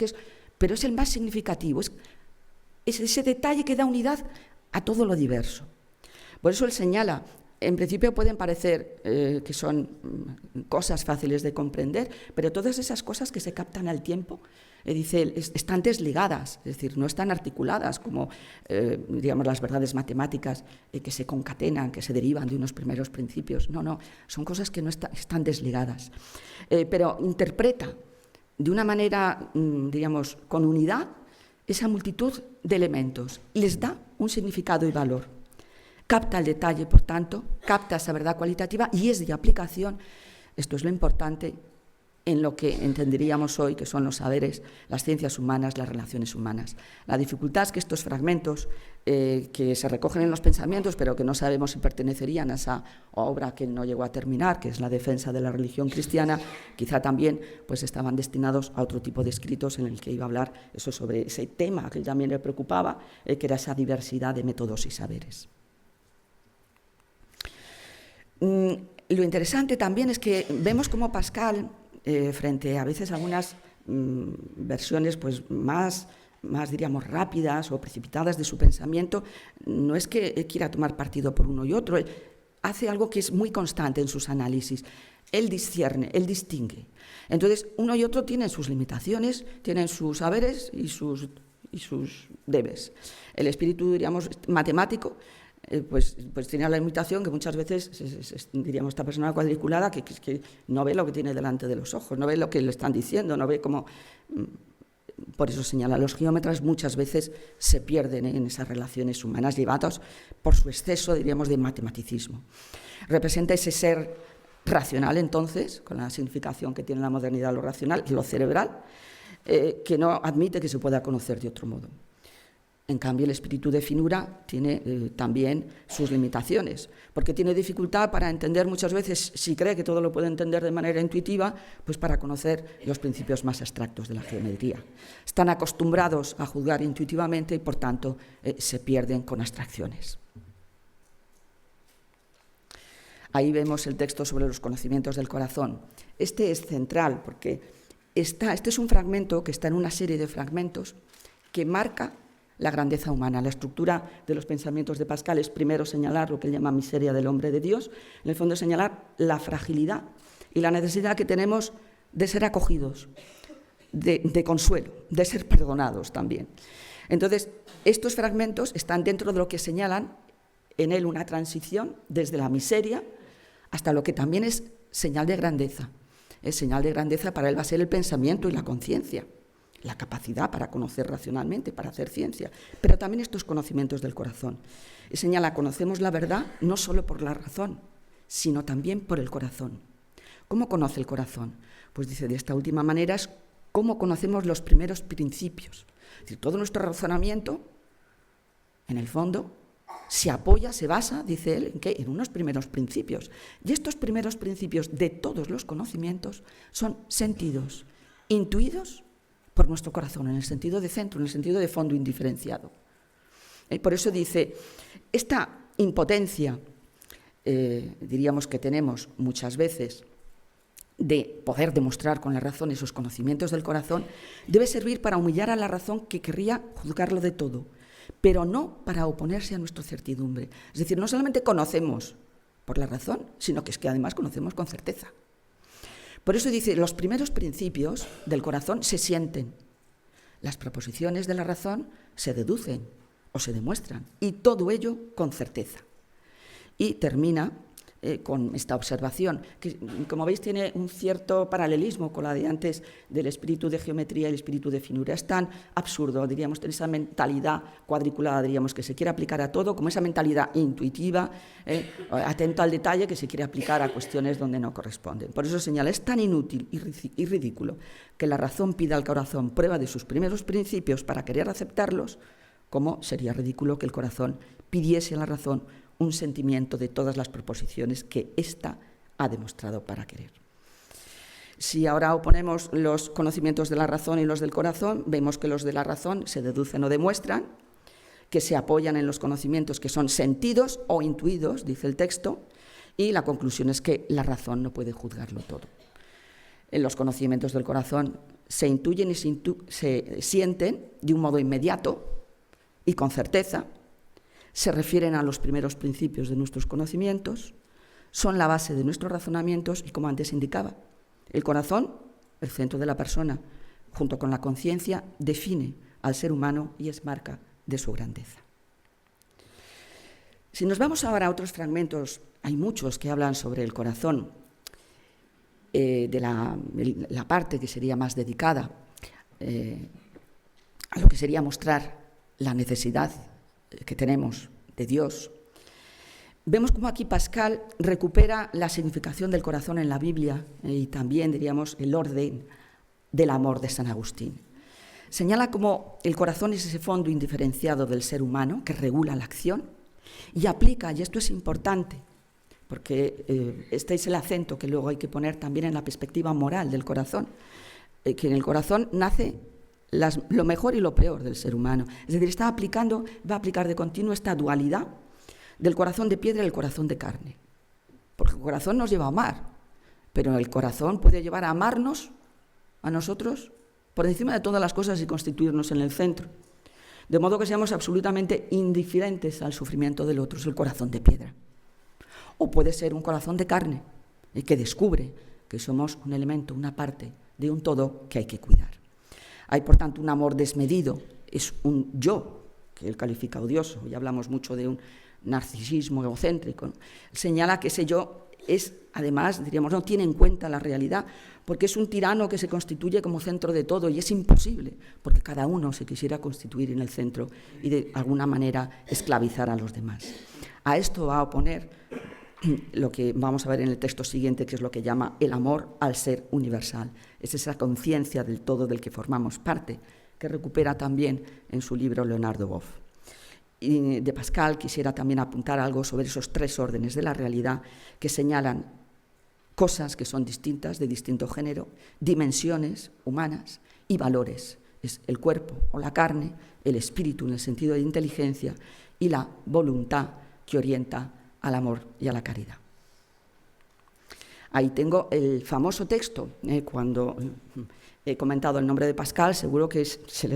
pero es el más significativo, es ese detalle que da unidad a todo lo diverso. Por eso él señala, en principio pueden parecer que son cosas fáciles de comprender, pero todas esas cosas que se captan al tiempo, dice, están desligadas, es decir, no están articuladas como, digamos, las verdades matemáticas que se concatenan, que se derivan de unos primeros principios. No, son cosas que no están desligadas. Pero interpreta de una manera, digamos, con unidad, esa multitud de elementos, les da un significado y valor. Capta el detalle, por tanto, capta esa verdad cualitativa y es de aplicación, esto es lo importante, en lo que entenderíamos hoy que son los saberes, las ciencias humanas, las relaciones humanas. La dificultad es que estos fragmentos que se recogen en los pensamientos, pero que no sabemos si pertenecerían a esa obra que no llegó a terminar, que es la defensa de la religión cristiana, quizá también pues, estaban destinados a otro tipo de escritos en el que iba a hablar eso sobre ese tema que también le preocupaba, que era esa diversidad de métodos y saberes. Lo interesante también es que vemos cómo Pascal, frente a veces a algunas versiones pues, más, diríamos, rápidas o precipitadas de su pensamiento, no es que quiera tomar partido por uno y otro, él hace algo que es muy constante en sus análisis. Él discierne, él distingue. Entonces, uno y otro tienen sus limitaciones, tienen sus saberes y sus debes. El espíritu, diríamos, matemático, pues tiene la limitación que muchas veces, diríamos, esta persona cuadriculada que no ve lo que tiene delante de los ojos, no ve lo que le están diciendo, no ve cómo... Por eso señala, los geómetras muchas veces se pierden en esas relaciones humanas, llevados por su exceso, diríamos, de matematicismo. Representa ese ser racional, entonces, con la significación que tiene la modernidad lo racional, lo cerebral, que no admite que se pueda conocer de otro modo. En cambio, el espíritu de finura tiene también sus limitaciones, porque tiene dificultad para entender muchas veces, si cree que todo lo puede entender de manera intuitiva, pues para conocer los principios más abstractos de la geometría. Están acostumbrados a juzgar intuitivamente y, por tanto, se pierden con abstracciones. Ahí vemos el texto sobre los conocimientos del corazón. Este es central, porque este es un fragmento que está en una serie de fragmentos que marca la grandeza humana. La estructura de los pensamientos de Pascal es primero señalar lo que él llama miseria del hombre de Dios, en el fondo señalar la fragilidad y la necesidad que tenemos de ser acogidos, de consuelo, de ser perdonados también. Entonces, estos fragmentos están dentro de lo que señalan en él una transición desde la miseria hasta lo que también es señal de grandeza. Es señal de grandeza para él va a ser el pensamiento y la conciencia, la capacidad para conocer racionalmente, para hacer ciencia, pero también estos conocimientos del corazón. Y señala, conocemos la verdad no solo por la razón, sino también por el corazón. ¿Cómo conoce el corazón? Pues dice, de esta última manera es cómo conocemos los primeros principios. Es decir, todo nuestro razonamiento, en el fondo, se apoya, se basa, dice él, ¿en qué? En unos primeros principios. Y estos primeros principios de todos los conocimientos son sentidos, intuidos por nuestro corazón, en el sentido de centro, en el sentido de fondo indiferenciado. Por eso dice, esta impotencia, diríamos que tenemos muchas veces, de poder demostrar con la razón esos conocimientos del corazón, debe servir para humillar a la razón que querría juzgarlo de todo, pero no para oponerse a nuestra certidumbre. Es decir, no solamente conocemos por la razón, sino que es que además conocemos con certeza. Por eso dice, los primeros principios del corazón se sienten, las proposiciones de la razón se deducen o se demuestran, y todo ello con certeza. Y termina con esta observación, que como veis tiene un cierto paralelismo con la de antes del espíritu de geometría y el espíritu de finura. Es tan absurdo, diríamos, tener esa mentalidad cuadriculada, diríamos, que se quiere aplicar a todo, como esa mentalidad intuitiva, atento al detalle, que se quiere aplicar a cuestiones donde no corresponden. Por eso señala, es tan inútil y ridículo que la razón pida al corazón prueba de sus primeros principios para querer aceptarlos, como sería ridículo que el corazón pidiese a la razón un sentimiento de todas las proposiciones que ésta ha demostrado para querer. Si ahora oponemos los conocimientos de la razón y los del corazón, vemos que los de la razón se deducen o demuestran, que se apoyan en los conocimientos que son sentidos o intuidos, dice el texto, y la conclusión es que la razón no puede juzgarlo todo. los conocimientos del corazón se intuyen y se sienten de un modo inmediato y con certeza, se refieren a los primeros principios de nuestros conocimientos, son la base de nuestros razonamientos y, como antes indicaba, el corazón, el centro de la persona, junto con la conciencia, define al ser humano y es marca de su grandeza. Si nos vamos ahora a otros fragmentos, hay muchos que hablan sobre el corazón, de la parte que sería más dedicada a lo que sería mostrar la necesidad que tenemos de Dios. Vemos cómo aquí Pascal recupera la significación del corazón en la Biblia y también, diríamos, el orden del amor de San Agustín. Señala cómo el corazón es ese fondo indiferenciado del ser humano que regula la acción y aplica, y esto es importante, porque este es el acento que luego hay que poner también en la perspectiva moral del corazón, que en el corazón nace lo mejor y lo peor del ser humano. Es decir, va a aplicar de continuo esta dualidad del corazón de piedra y el corazón de carne. Porque el corazón nos lleva a amar, pero el corazón puede llevar a amarnos a nosotros por encima de todas las cosas y constituirnos en el centro. De modo que seamos absolutamente indiferentes al sufrimiento del otro, es el corazón de piedra. O puede ser un corazón de carne, que descubre que somos un elemento, una parte de un todo que hay que cuidar. Hay, por tanto, un amor desmedido, es un yo, que él califica odioso, y hablamos mucho de un narcisismo egocéntrico, ¿no? Señala que ese yo es, además, diríamos, no tiene en cuenta la realidad, porque es un tirano que se constituye como centro de todo, y es imposible, porque cada uno se quisiera constituir en el centro y de alguna manera esclavizar a los demás. A esto va a oponer lo que vamos a ver en el texto siguiente, que es lo que llama el amor al ser universal. Es esa conciencia del todo del que formamos parte, que recupera también en su libro Leonardo Boff. Y de Pascal quisiera también apuntar algo sobre esos tres órdenes de la realidad que señalan cosas que son distintas, de distinto género, dimensiones humanas y valores. Es el cuerpo o la carne, el espíritu en el sentido de inteligencia y la voluntad que orienta al amor y a la caridad. Ahí tengo el famoso texto, cuando he comentado el nombre de Pascal, seguro que se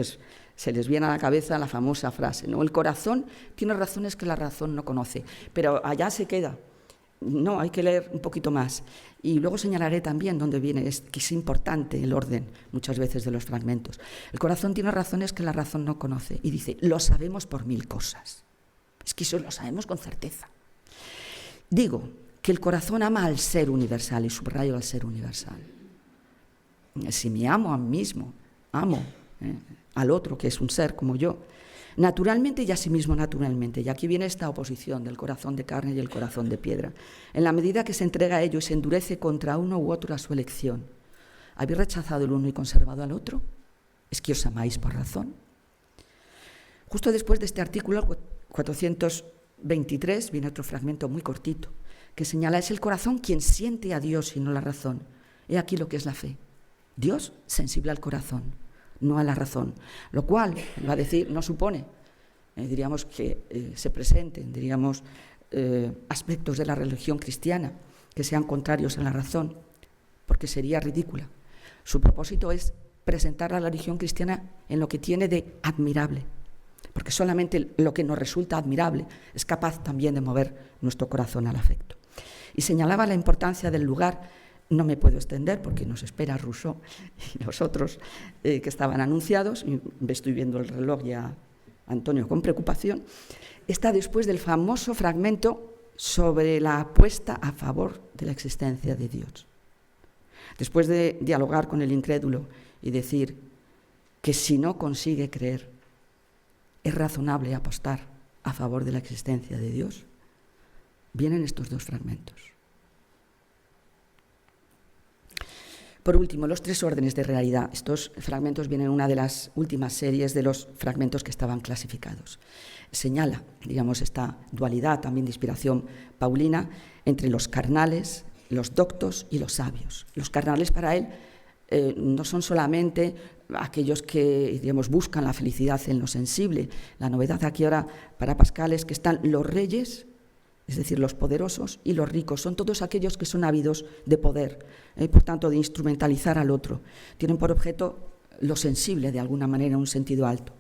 les viene a la cabeza la famosa frase, ¿no? El corazón tiene razones que la razón no conoce, pero allá se queda. No, hay que leer un poquito más. Y luego señalaré también dónde viene, que es importante el orden muchas veces de los fragmentos. El corazón tiene razones que la razón no conoce. Y dice, lo sabemos por 1000 cosas. Es que eso lo sabemos con certeza. Digo que el corazón ama al ser universal, y subrayo al ser universal. Si me amo a mí mismo, amo al otro, que es un ser como yo, naturalmente y a sí mismo naturalmente. Y aquí viene esta oposición del corazón de carne y el corazón de piedra. En la medida que se entrega a ello y se endurece contra uno u otro a su elección, ¿habéis rechazado el uno y conservado al otro? ¿Es que os amáis por razón? Justo después de este artículo 423 viene otro fragmento muy cortito que señala, es el corazón quien siente a Dios y no la razón. He aquí lo que es la fe. Dios sensible al corazón, no a la razón, lo cual, va a decir, no supone, diríamos, que se presenten, diríamos, aspectos de la religión cristiana que sean contrarios a la razón, porque sería ridícula. Su propósito es presentar a la religión cristiana en lo que tiene de admirable, porque solamente lo que nos resulta admirable es capaz también de mover nuestro corazón al afecto. Y señalaba la importancia del lugar. No me puedo extender porque nos espera Rousseau y los otros que estaban anunciados, y estoy viendo el reloj ya, Antonio, con preocupación. Está después del famoso fragmento sobre la apuesta a favor de la existencia de Dios. Después de dialogar con el incrédulo y decir que si no consigue creer, es razonable apostar a favor de la existencia de Dios, vienen estos dos fragmentos. Por último, los tres órdenes de realidad. Estos fragmentos vienen en una de las últimas series de los fragmentos que estaban clasificados. Señala, digamos, esta dualidad también de inspiración paulina entre los carnales, los doctos y los sabios. Los carnales para él no son solamente aquellos que, digamos, buscan la felicidad en lo sensible. La novedad aquí ahora para Pascal es que están los reyes es decir, los poderosos y los ricos, son todos aquellos que son ávidos de poder, por tanto, de instrumentalizar al otro. Tienen por objeto lo sensible, de alguna manera, en un sentido alto.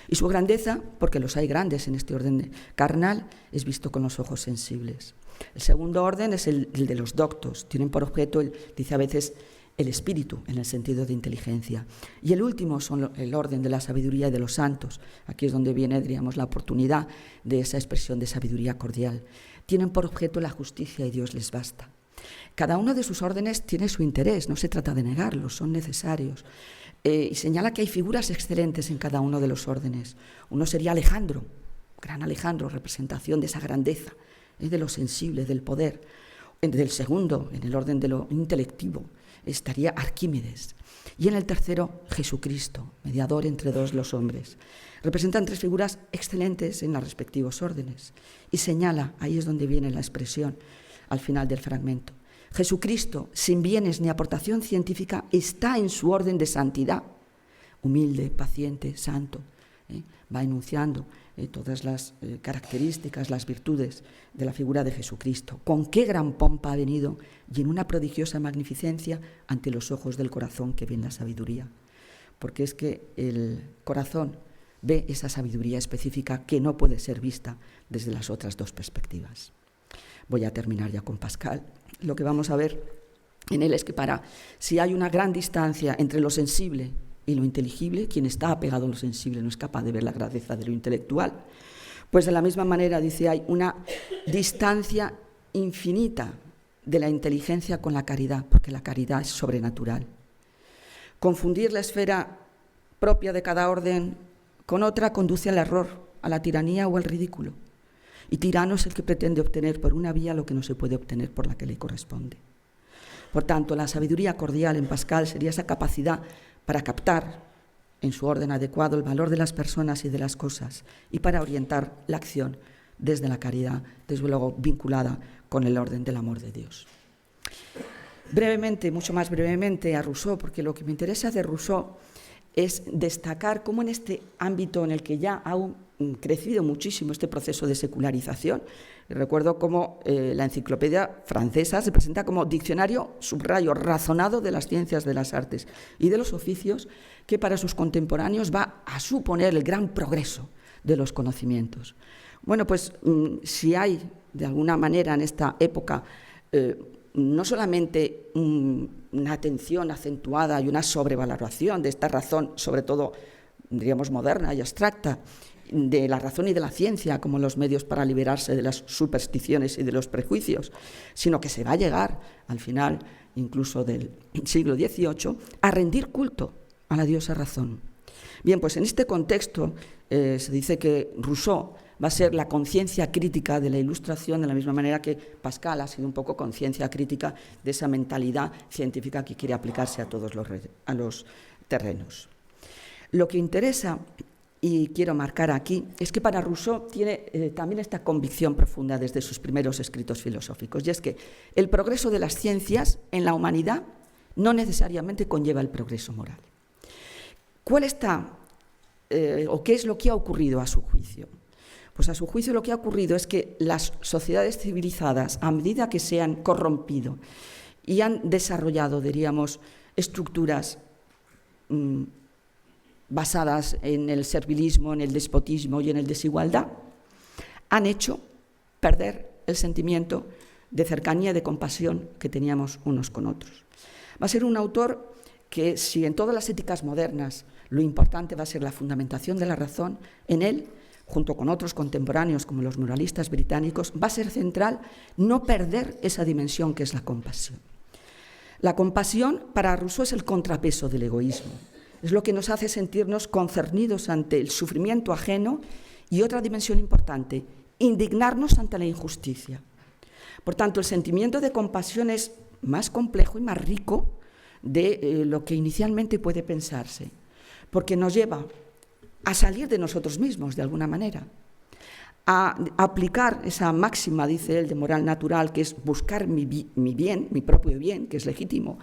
Y su grandeza, porque los hay grandes en este orden carnal, es visto con los ojos sensibles. El segundo orden es el de los doctos. Tienen por objeto, dice a veces, el espíritu, en el sentido de inteligencia. Y el último son el orden de la sabiduría y de los santos. Aquí es donde viene, diríamos, la oportunidad de esa expresión de sabiduría cordial. Tienen por objeto la justicia y Dios les basta. Cada uno de sus órdenes tiene su interés, no se trata de negarlos, son necesarios. Y señala que hay figuras excelentes en cada uno de los órdenes. Uno sería Alejandro, gran Alejandro, representación de esa grandeza, de lo sensible, del poder. Del segundo, en el orden de lo intelectivo, estaría Arquímedes. Y en el tercero, Jesucristo, mediador entre los hombres. Representan tres figuras excelentes en los respectivos órdenes. Y señala, ahí es donde viene la expresión, al final del fragmento. Jesucristo, sin bienes ni aportación científica, está en su orden de santidad. Humilde, paciente, santo. Va enunciando todas las características, las virtudes de la figura de Jesucristo. Con qué gran pompa ha venido y en una prodigiosa magnificencia ante los ojos del corazón que ven la sabiduría. Porque es que el corazón ve esa sabiduría específica que no puede ser vista desde las otras dos perspectivas. Voy a terminar ya con Pascal. Lo que vamos a ver en él es que si hay una gran distancia entre lo sensible y lo inteligible, quien está apegado a lo sensible no es capaz de ver la grandeza de lo intelectual. Pues de la misma manera, dice, hay una distancia infinita de la inteligencia con la caridad, porque la caridad es sobrenatural. Confundir la esfera propia de cada orden con otra conduce al error, a la tiranía o al ridículo. Y tirano es el que pretende obtener por una vía lo que no se puede obtener por la que le corresponde. Por tanto, la sabiduría cordial en Pascal sería esa capacidad para captar en su orden adecuado el valor de las personas y de las cosas y para orientar la acción desde la caridad, desde luego vinculada con el orden del amor de Dios. Brevemente, mucho más brevemente, a Rousseau, porque lo que me interesa de Rousseau es destacar cómo en este ámbito en el que ya ha crecido muchísimo este proceso de secularización. Recuerdo cómo la enciclopedia francesa se presenta como diccionario, subrayo, razonado de las ciencias de las artes y de los oficios, que para sus contemporáneos va a suponer el gran progreso de los conocimientos. Bueno, pues si hay de alguna manera en esta época no solamente una atención acentuada y una sobrevaloración de esta razón, sobre todo, diríamos, moderna y abstracta, de la razón y de la ciencia como los medios para liberarse de las supersticiones y de los prejuicios, sino que se va a llegar, al final, incluso del siglo XVIII, a rendir culto a la diosa razón. Bien, pues en este contexto se dice que Rousseau va a ser la conciencia crítica de la Ilustración, de la misma manera que Pascal ha sido un poco conciencia crítica de esa mentalidad científica que quiere aplicarse a todos los terrenos. Lo que interesa, y quiero marcar aquí, es que para Rousseau tiene también esta convicción profunda desde sus primeros escritos filosóficos, y es que el progreso de las ciencias en la humanidad no necesariamente conlleva el progreso moral. ¿Cuál está, o qué es lo que ha ocurrido a su juicio? Pues a su juicio lo que ha ocurrido es que las sociedades civilizadas, a medida que se han corrompido y han desarrollado, diríamos, estructuras basadas en el servilismo, en el despotismo y en la desigualdad, han hecho perder el sentimiento de cercanía y de compasión que teníamos unos con otros. Va a ser un autor que, si en todas las éticas modernas lo importante va a ser la fundamentación de la razón, en él, junto con otros contemporáneos como los moralistas británicos, va a ser central no perder esa dimensión que es la compasión. La compasión para Rousseau es el contrapeso del egoísmo. Es lo que nos hace sentirnos concernidos ante el sufrimiento ajeno y otra dimensión importante, indignarnos ante la injusticia. Por tanto, el sentimiento de compasión es más complejo y más rico de lo que inicialmente puede pensarse, porque nos lleva a salir de nosotros mismos, de alguna manera, a aplicar esa máxima, dice él, de moral natural, que es buscar mi bien, mi propio bien, que es legítimo,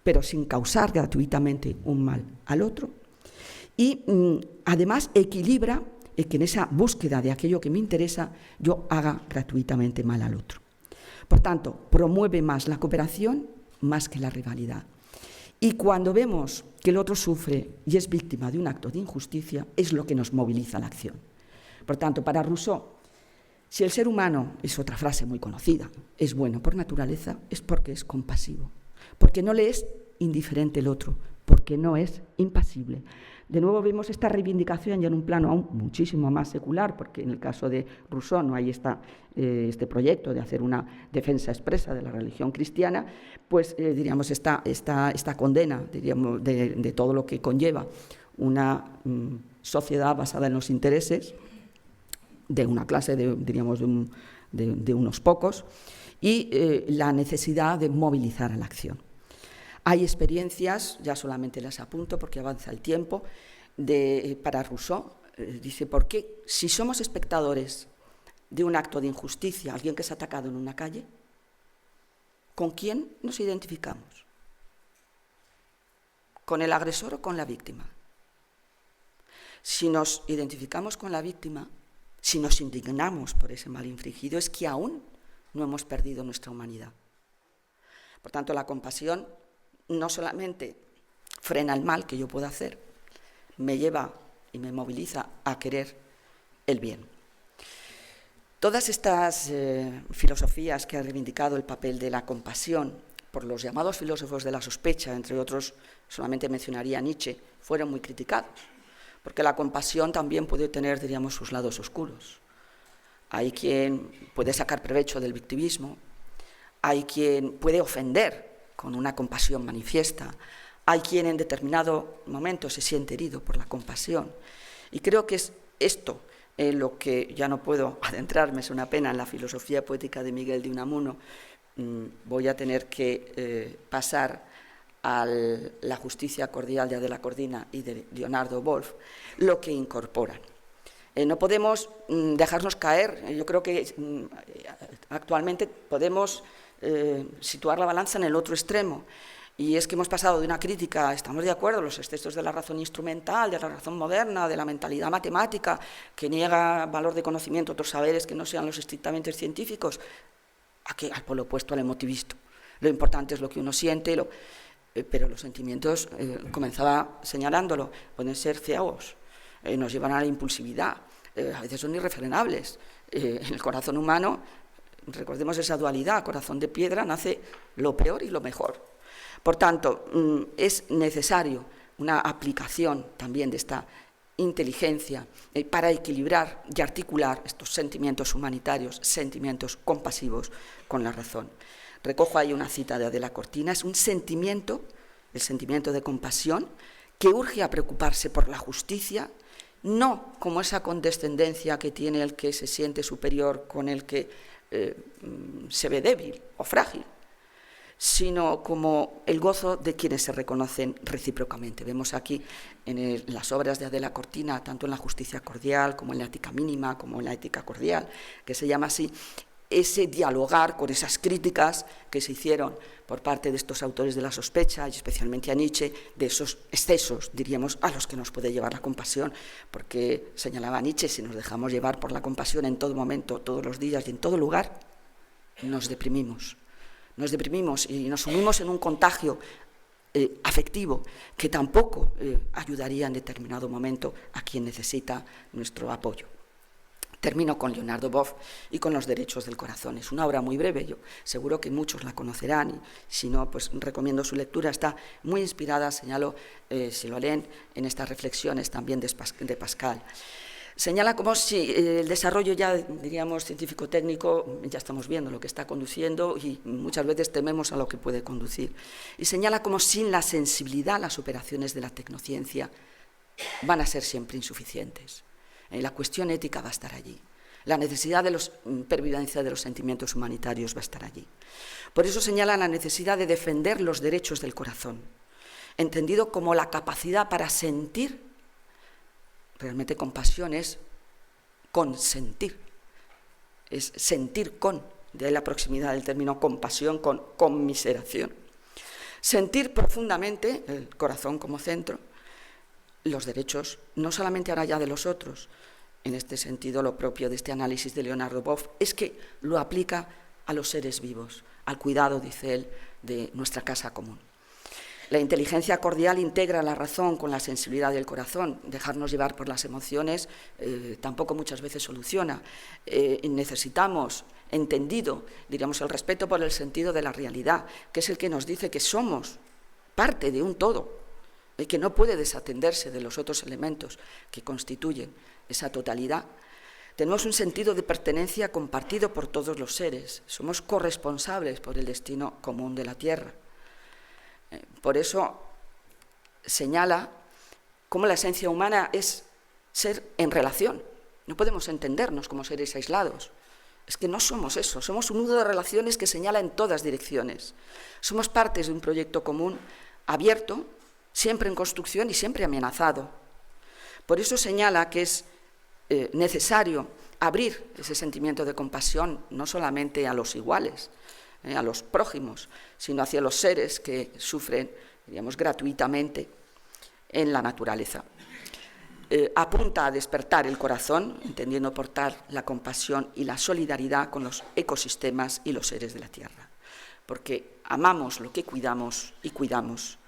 pero sin causar gratuitamente un mal al otro. Y además equilibra que en esa búsqueda de aquello que me interesa yo haga gratuitamente mal al otro. Por tanto, promueve más la cooperación más que la rivalidad. Y cuando vemos que el otro sufre y es víctima de un acto de injusticia, es lo que nos moviliza la acción. Por tanto, para Rousseau, si el ser humano, es otra frase muy conocida, es bueno por naturaleza, es porque es compasivo, porque no le es indiferente el otro, porque no es impasible. De nuevo vemos esta reivindicación ya en un plano aún muchísimo más secular, porque en el caso de Rousseau no hay este proyecto de hacer una defensa expresa de la religión cristiana, pues diríamos esta condena, diríamos, de todo lo que conlleva una sociedad basada en los intereses de una clase, diríamos, de unos pocos, y la necesidad de movilizar a la acción. Hay experiencias, ya solamente las apunto porque avanza el tiempo, para Rousseau, dice, ¿por qué si somos espectadores de un acto de injusticia, alguien que es atacado en una calle, ¿con quién nos identificamos? ¿Con el agresor o con la víctima? Si nos identificamos con la víctima, si nos indignamos por ese mal infligido, es que aún no hemos perdido nuestra humanidad. Por tanto, la compasión no solamente frena el mal que yo puedo hacer, me lleva y me moviliza a querer el bien. Todas estas filosofías que han reivindicado el papel de la compasión por los llamados filósofos de la sospecha, entre otros, solamente mencionaría a Nietzsche, fueron muy criticados, porque la compasión también puede tener, diríamos, sus lados oscuros. Hay quien puede sacar provecho del victimismo, hay quien puede ofender con una compasión manifiesta, hay quien en determinado momento se siente herido por la compasión. Y creo que es esto en lo que ya no puedo adentrarme, es una pena, en la filosofía poética de Miguel de Unamuno. Voy a tener que pasar a la justicia cordial de Adela Cordina y de Leonardo Wolf, lo que incorporan. No podemos dejarnos caer, yo creo que actualmente podemos situar la balanza en el otro extremo, y es que hemos pasado de una crítica, estamos de acuerdo, los excesos de la razón instrumental, de la razón moderna, de la mentalidad matemática, que niega valor de conocimiento a otros saberes que no sean los estrictamente científicos, al polo opuesto al emotivismo. Lo importante es lo que uno siente, pero los sentimientos, comenzaba señalándolo, pueden ser ciegos, nos llevan a la impulsividad, a veces son irrefrenables. En el corazón humano, recordemos esa dualidad, corazón de piedra, nace lo peor y lo mejor. Por tanto, es necesario una aplicación también de esta inteligencia para equilibrar y articular estos sentimientos humanitarios, sentimientos compasivos con la razón. Recojo ahí una cita de Adela Cordina, es un sentimiento, el sentimiento de compasión, que urge a preocuparse por la justicia, no como esa condescendencia que tiene el que se siente superior con el que se ve débil o frágil, sino como el gozo de quienes se reconocen recíprocamente. Vemos aquí en las obras de Adela Cordina, tanto en la justicia cordial como en la ética mínima, como en la ética cordial, que se llama así, ese dialogar con esas críticas que se hicieron por parte de estos autores de la sospecha, y especialmente a Nietzsche, de esos excesos, diríamos, a los que nos puede llevar la compasión, porque señalaba Nietzsche, si nos dejamos llevar por la compasión en todo momento, todos los días y en todo lugar, nos deprimimos y nos sumimos en un contagio afectivo que tampoco ayudaría en determinado momento a quien necesita nuestro apoyo. Termino con Leonardo Boff y con Los derechos del corazón. Es una obra muy breve, yo seguro que muchos la conocerán, y si no, pues recomiendo su lectura. Está muy inspirada, señalo, si lo leen, en estas reflexiones también de Pascal. Señala como si el desarrollo ya, diríamos, científico-técnico, ya estamos viendo lo que está conduciendo y muchas veces tememos a lo que puede conducir. Y señala como sin la sensibilidad las operaciones de la tecnociencia van a ser siempre insuficientes. La cuestión ética va a estar allí. La necesidad de la pervivencia de los sentimientos humanitarios va a estar allí. Por eso señala la necesidad de defender los derechos del corazón, entendido como la capacidad para sentir. Realmente compasión es consentir, es sentir con, de ahí la proximidad del término compasión con conmiseración. Sentir profundamente, el corazón como centro, los derechos, no solamente ahora ya de los otros, en este sentido, lo propio de este análisis de Leonardo Boff es que lo aplica a los seres vivos, al cuidado, dice él, de nuestra casa común. La inteligencia cordial integra la razón con la sensibilidad del corazón. Dejarnos llevar por las emociones tampoco muchas veces soluciona. Necesitamos, entendido, diríamos, el respeto por el sentido de la realidad, que es el que nos dice que somos parte de un todo, y que no puede desatenderse de los otros elementos que constituyen esa totalidad. Tenemos un sentido de pertenencia compartido por todos los seres. Somos corresponsables por el destino común de la Tierra. Por eso señala cómo la esencia humana es ser en relación. No podemos entendernos como seres aislados. Es que no somos eso, somos un nudo de relaciones que señala en todas direcciones. Somos partes de un proyecto común abierto, siempre en construcción y siempre amenazado. Por eso señala que es necesario abrir ese sentimiento de compasión no solamente a los iguales, a los prójimos, sino hacia los seres que sufren, diríamos, gratuitamente en la naturaleza. Apunta a despertar el corazón, entendiendo por tal la compasión y la solidaridad con los ecosistemas y los seres de la Tierra, porque amamos lo que cuidamos y cuidamos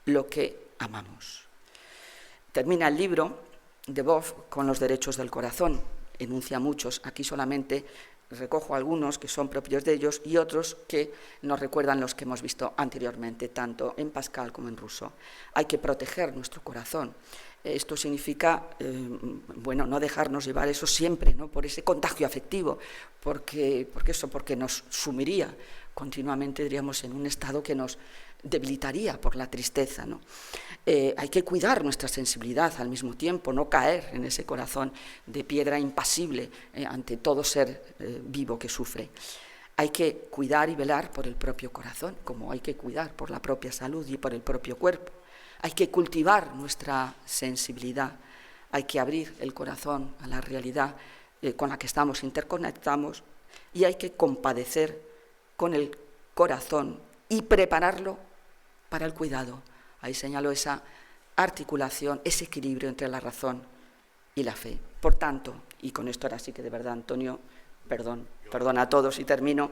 lo que amamos. Termina el libro de Boff con los derechos del corazón. Enuncia muchos, aquí solamente recojo algunos que son propios de ellos y otros que nos recuerdan los que hemos visto anteriormente, tanto en Pascal como en Rousseau. Hay que proteger nuestro corazón. Esto significa, no dejarnos llevar eso siempre, ¿no?, por ese contagio afectivo, porque nos sumiría continuamente, diríamos, en un estado que nos debilitaría por la tristeza, ¿no? Hay que cuidar nuestra sensibilidad al mismo tiempo, no caer en ese corazón de piedra impasible ante todo ser vivo que sufre. Hay que cuidar y velar por el propio corazón, como hay que cuidar por la propia salud y por el propio cuerpo. Hay que cultivar nuestra sensibilidad, hay que abrir el corazón a la realidad con la que estamos interconectados y hay que compadecer con el corazón y prepararlo para el cuidado. Ahí señaló esa articulación, ese equilibrio entre la razón y la fe. Por tanto, y con esto ahora sí que de verdad, Antonio, perdón a todos y termino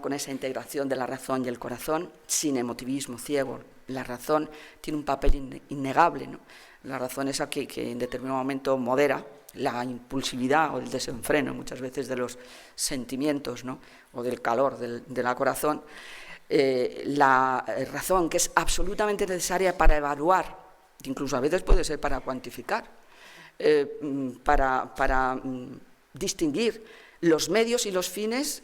con esa integración de la razón y el corazón, sin emotivismo ciego. La razón tiene un papel innegable, ¿no? La razón es que en determinado momento modera la impulsividad o el desenfreno muchas veces de los sentimientos, ¿no?, o del calor del corazón. La razón, que es absolutamente necesaria para evaluar, incluso a veces puede ser para cuantificar, para distinguir los medios y los fines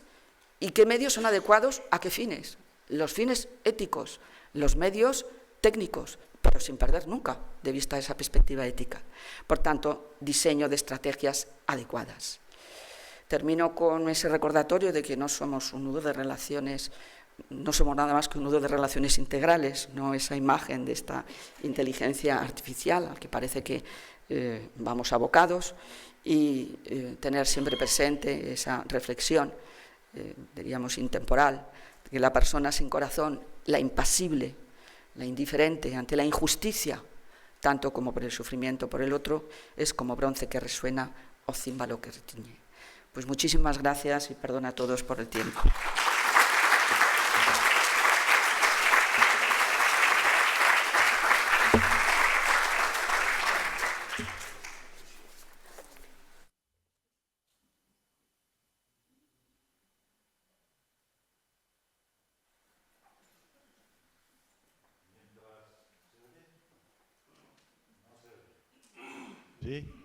y qué medios son adecuados a qué fines. Los fines éticos, los medios técnicos, pero sin perder nunca de vista esa perspectiva ética. Por tanto, diseño de estrategias adecuadas. Termino con ese recordatorio de que no somos un nudo de relaciones, no somos nada más que un nudo de relaciones integrales, no esa imagen de esta inteligencia artificial al que parece que vamos abocados, y tener siempre presente esa reflexión, diríamos, intemporal, que la persona sin corazón, la impasible, la indiferente ante la injusticia, tanto como por el sufrimiento por el otro, es como bronce que resuena o címbalo que retiñe. Pues muchísimas gracias y perdón a todos por el tiempo.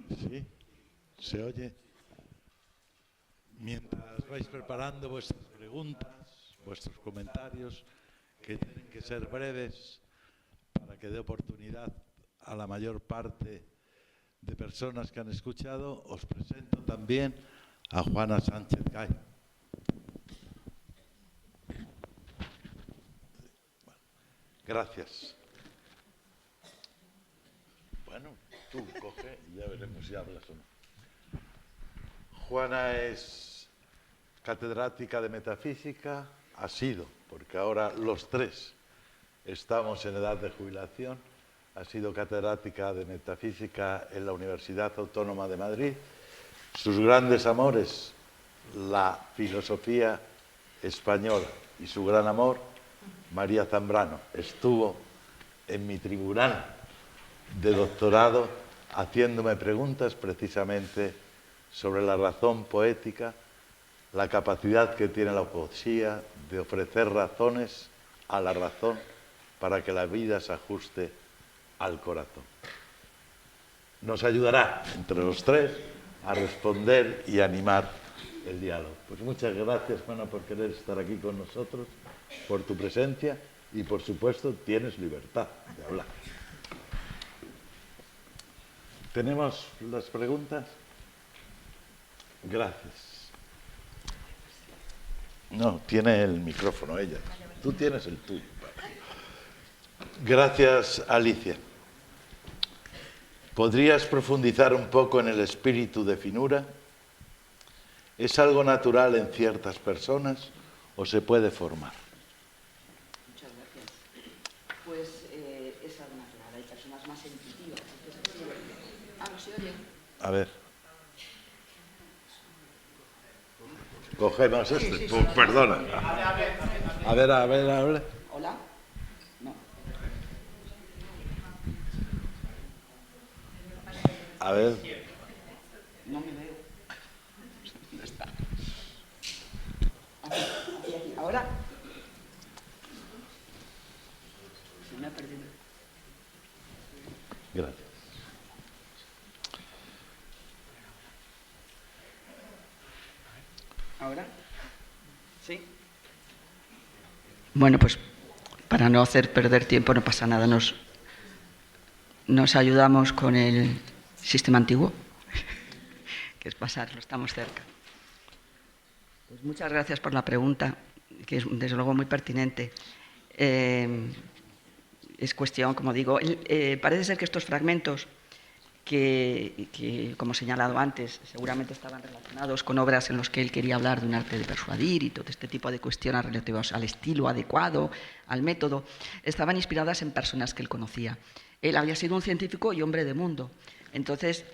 Sí, se oye. Mientras vais preparando vuestras preguntas, vuestros comentarios, que tienen que ser breves para que dé oportunidad a la mayor parte de personas que han escuchado, os presento también a Juana Sánchez Gay. Gracias. Bueno, tú coge y ya veremos si hablas o no. Juana es catedrática de metafísica, ha sido, porque ahora los tres estamos en edad de jubilación, ha sido catedrática de Metafísica en la Universidad Autónoma de Madrid. Sus grandes amores, la filosofía española, y su gran amor, María Zambrano. Estuvo en mi tribunal de doctorado haciéndome preguntas precisamente sobre la razón poética, la capacidad que tiene la poesía de ofrecer razones a la razón para que la vida se ajuste al corazón. Nos ayudará entre los tres a responder y animar el diálogo. Pues muchas gracias, Juana, por querer estar aquí con nosotros, por tu presencia y, por supuesto, tienes libertad de hablar. ¿Tenemos las preguntas? Gracias. No, tiene el micrófono ella. Tú tienes el tuyo. Gracias, Alicia. ¿Podrías profundizar un poco en el espíritu de finura? ¿Es algo natural en ciertas personas o se puede formar? Muchas gracias. Pues es algo natural. Hay personas más intuitivas. ¿No se oye? A ver. Cogemos este. Sí. Pues, perdona. A ver. ¿Hola? No. A ver. No me veo. ¿Dónde está? Aquí. ¿Ahora? Se me ha perdido. Gracias. ¿Ahora? ¿Sí? Bueno, pues para no hacer perder tiempo no pasa nada. Nos ayudamos con el sistema antiguo, que es pasarlo, estamos cerca. Pues muchas gracias por la pregunta, que es desde luego muy pertinente. Es cuestión, como digo, parece ser que estos fragmentos que, como he señalado antes, seguramente estaban relacionados con obras en las que él quería hablar de un arte de persuadir y todo este tipo de cuestiones relativas al estilo adecuado, al método, estaban inspiradas en personas que él conocía. Él había sido un científico y hombre de mundo. Entonces,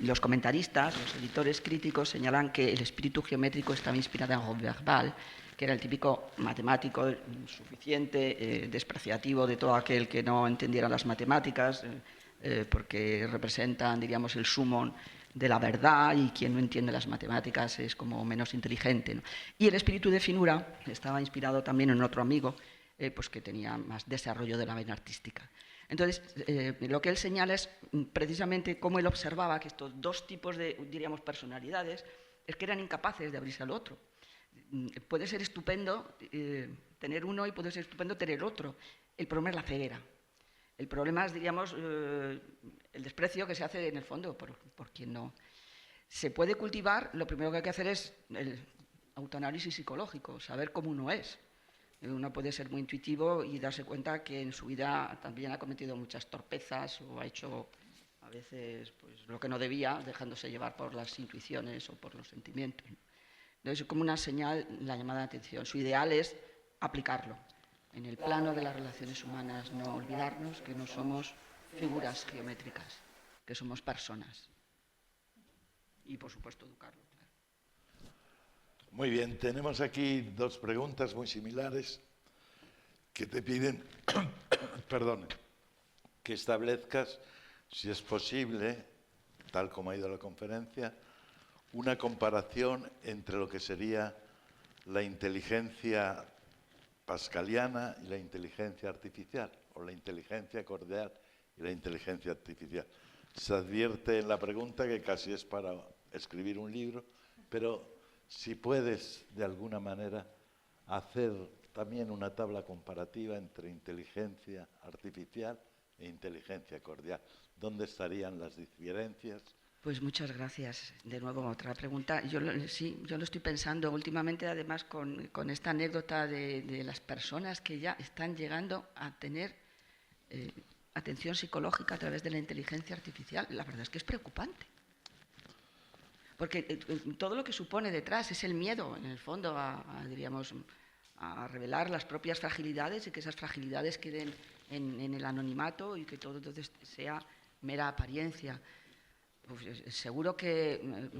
los comentaristas, los editores críticos señalan que el espíritu geométrico estaba inspirado en Roberval, que era el típico matemático suficiente, despreciativo de todo aquel que no entendiera las matemáticas, porque representan, diríamos, el sumo de la verdad, y quien no entiende las matemáticas es como menos inteligente, ¿no? Y el espíritu de finura estaba inspirado también en otro amigo, pues que tenía más desarrollo de la vena artística. Entonces, lo que él señala es precisamente cómo él observaba que estos dos tipos de, diríamos, personalidades es que eran incapaces de abrirse al otro. Puede ser estupendo tener uno y puede ser estupendo tener el otro. El problema es la ceguera. El problema es, diríamos, el desprecio que se hace en el fondo por quien no. Se puede cultivar, lo primero que hay que hacer es el autoanálisis psicológico, saber cómo uno es. Uno puede ser muy intuitivo y darse cuenta que en su vida también ha cometido muchas torpezas o ha hecho a veces pues, lo que no debía, dejándose llevar por las intuiciones o por los sentimientos. Entonces, es como una señal la llamada de atención. Su ideal es aplicarlo. En el plano de las relaciones humanas, no olvidarnos que no somos figuras geométricas, que somos personas. Y, por supuesto, educarlo. Claro. Muy bien, tenemos aquí dos preguntas muy similares que te piden, perdón, que establezcas, si es posible, tal como ha ido la conferencia, una comparación entre lo que sería la inteligencia pascaliana y la inteligencia artificial, o la inteligencia cordial y la inteligencia artificial. Se advierte en la pregunta que casi es para escribir un libro, pero si puedes, de alguna manera, hacer también una tabla comparativa entre inteligencia artificial e inteligencia cordial. ¿Dónde estarían las diferencias? Pues muchas gracias. De nuevo, otra pregunta. Yo lo estoy pensando últimamente, además, con esta anécdota de las personas que ya están llegando a tener atención psicológica a través de la inteligencia artificial. La verdad es que es preocupante. Porque todo lo que supone detrás es el miedo, en el fondo, diríamos, a revelar las propias fragilidades y que esas fragilidades queden en el anonimato y que todo entonces sea mera apariencia. Pues seguro que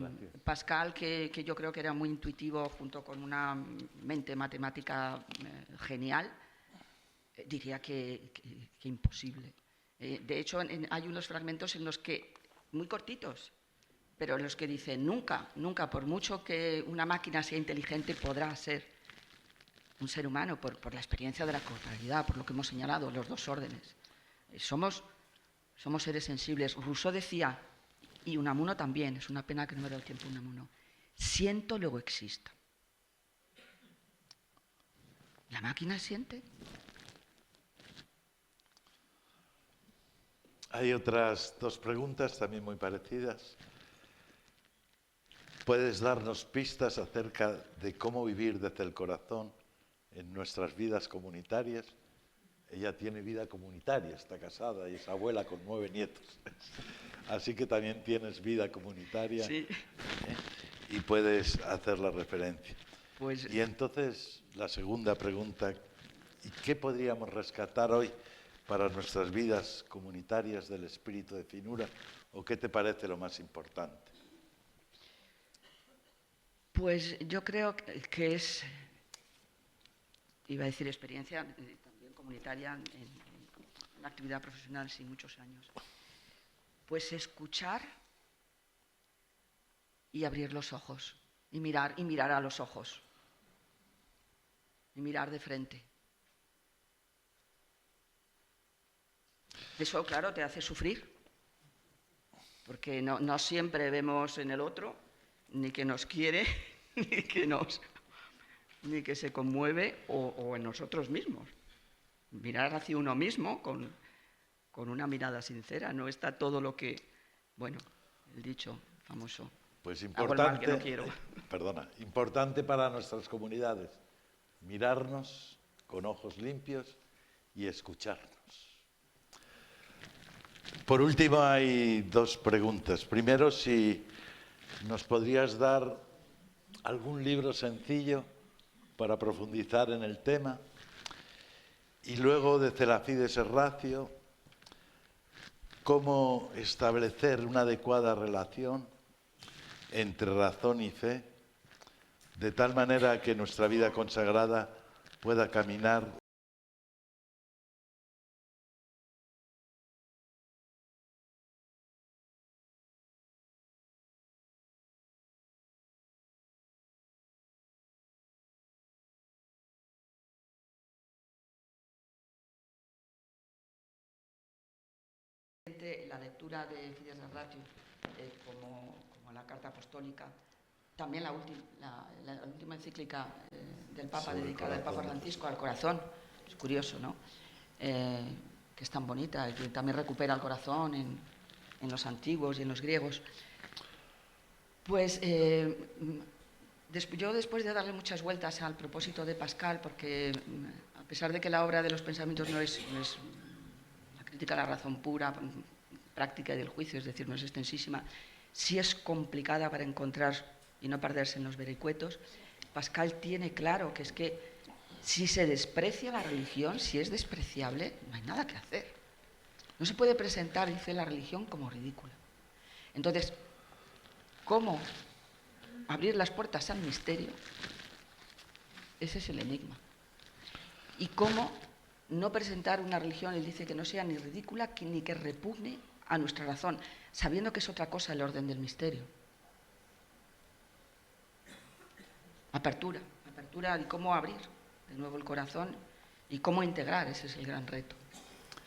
Pascal, que yo creo que era muy intuitivo junto con una mente matemática genial, diría que imposible. De hecho, hay unos fragmentos en los que, muy cortitos, pero en los que dice, nunca, nunca, por mucho que una máquina sea inteligente, podrá ser un ser humano, por la experiencia de la corporalidad, por lo que hemos señalado, los dos órdenes. Somos seres sensibles. Rousseau decía, y Unamuno también, es una pena que no me he dado tiempo Unamuno, siento, luego existo. ¿La máquina siente? Hay otras dos preguntas también muy parecidas. ¿Puedes darnos pistas acerca de cómo vivir desde el corazón en nuestras vidas comunitarias? Ella tiene vida comunitaria, está casada y es abuela con 9 nietos. Así que también tienes vida comunitaria, sí. Y puedes hacer la referencia. Pues, y entonces, la segunda pregunta, ¿qué podríamos rescatar hoy para nuestras vidas comunitarias del espíritu de finura? ¿O qué te parece lo más importante? Pues yo creo que es, iba a decir experiencia, también comunitaria, en la actividad profesional, sí, muchos años. Pues escuchar y abrir los ojos, y mirar a los ojos, y mirar de frente. Eso, claro, te hace sufrir, porque no siempre vemos en el otro ni que nos quiere, ni que se conmueve, o en nosotros mismos. Mirar hacia uno mismo con una mirada sincera, no está todo lo que, bueno, el dicho famoso, pues importante, hago el mal que no quiero. Importante para nuestras comunidades, mirarnos con ojos limpios y escucharnos. Por último, hay dos preguntas. Primero, si nos podrías dar algún libro sencillo para profundizar en el tema. Y luego, desde la Fides Ratio, cómo establecer una adecuada relación entre razón y fe, de tal manera que nuestra vida consagrada pueda caminar la lectura de Fides Ratio como la carta apostólica, también la última encíclica del Papa dedicada al Papa Francisco al corazón, es curioso, ¿no? Que es tan bonita y que también recupera el corazón en los antiguos y en los griegos. Pues yo, después de darle muchas vueltas al propósito de Pascal, porque a pesar de que la obra de los pensamientos no es la crítica a la razón pura, práctica y del juicio, es decir, no es extensísima, sí es complicada para encontrar y no perderse en los vericuetos, Pascal tiene claro que es que si se desprecia la religión, si es despreciable, no hay nada que hacer. No se puede presentar, dice, la religión como ridícula. Entonces, ¿cómo abrir las puertas al misterio? Ese es el enigma. Y cómo no presentar una religión, él dice, que no sea ni ridícula ni que repugne a nuestra razón, sabiendo que es otra cosa el orden del misterio. Apertura y cómo abrir de nuevo el corazón y cómo integrar, ese es el gran reto,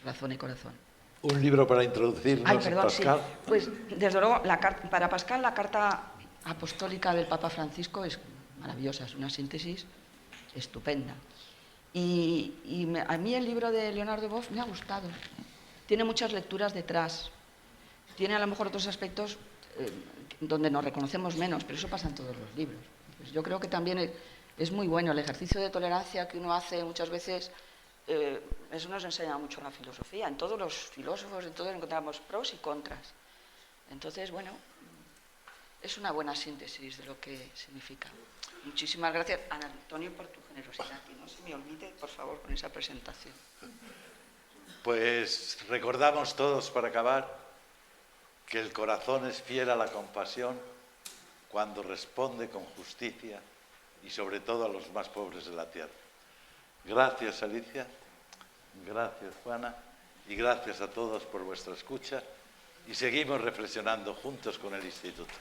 razón y corazón. Un libro para introducirnos, Pascal. Sí. Pues desde luego, para Pascal la carta apostólica del Papa Francisco es maravillosa, es una síntesis estupenda. Y a mí el libro de Leonardo Boff me ha gustado. Tiene muchas lecturas detrás. Tiene a lo mejor otros aspectos donde nos reconocemos menos, pero eso pasa en todos los libros. Pues yo creo que también es muy bueno el ejercicio de tolerancia que uno hace muchas veces. Eso nos enseña mucho la filosofía. En todos los filósofos, en todos encontramos pros y contras. Entonces, bueno, es una buena síntesis de lo que significa. Muchísimas gracias, Antonio, por tu generosidad. Y no se me olvide, por favor, con esa presentación. Pues recordamos todos, para acabar, que el corazón es fiel a la compasión cuando responde con justicia y sobre todo a los más pobres de la tierra. Gracias, Alicia, gracias, Juana, y gracias a todos por vuestra escucha, y seguimos reflexionando juntos con el Instituto.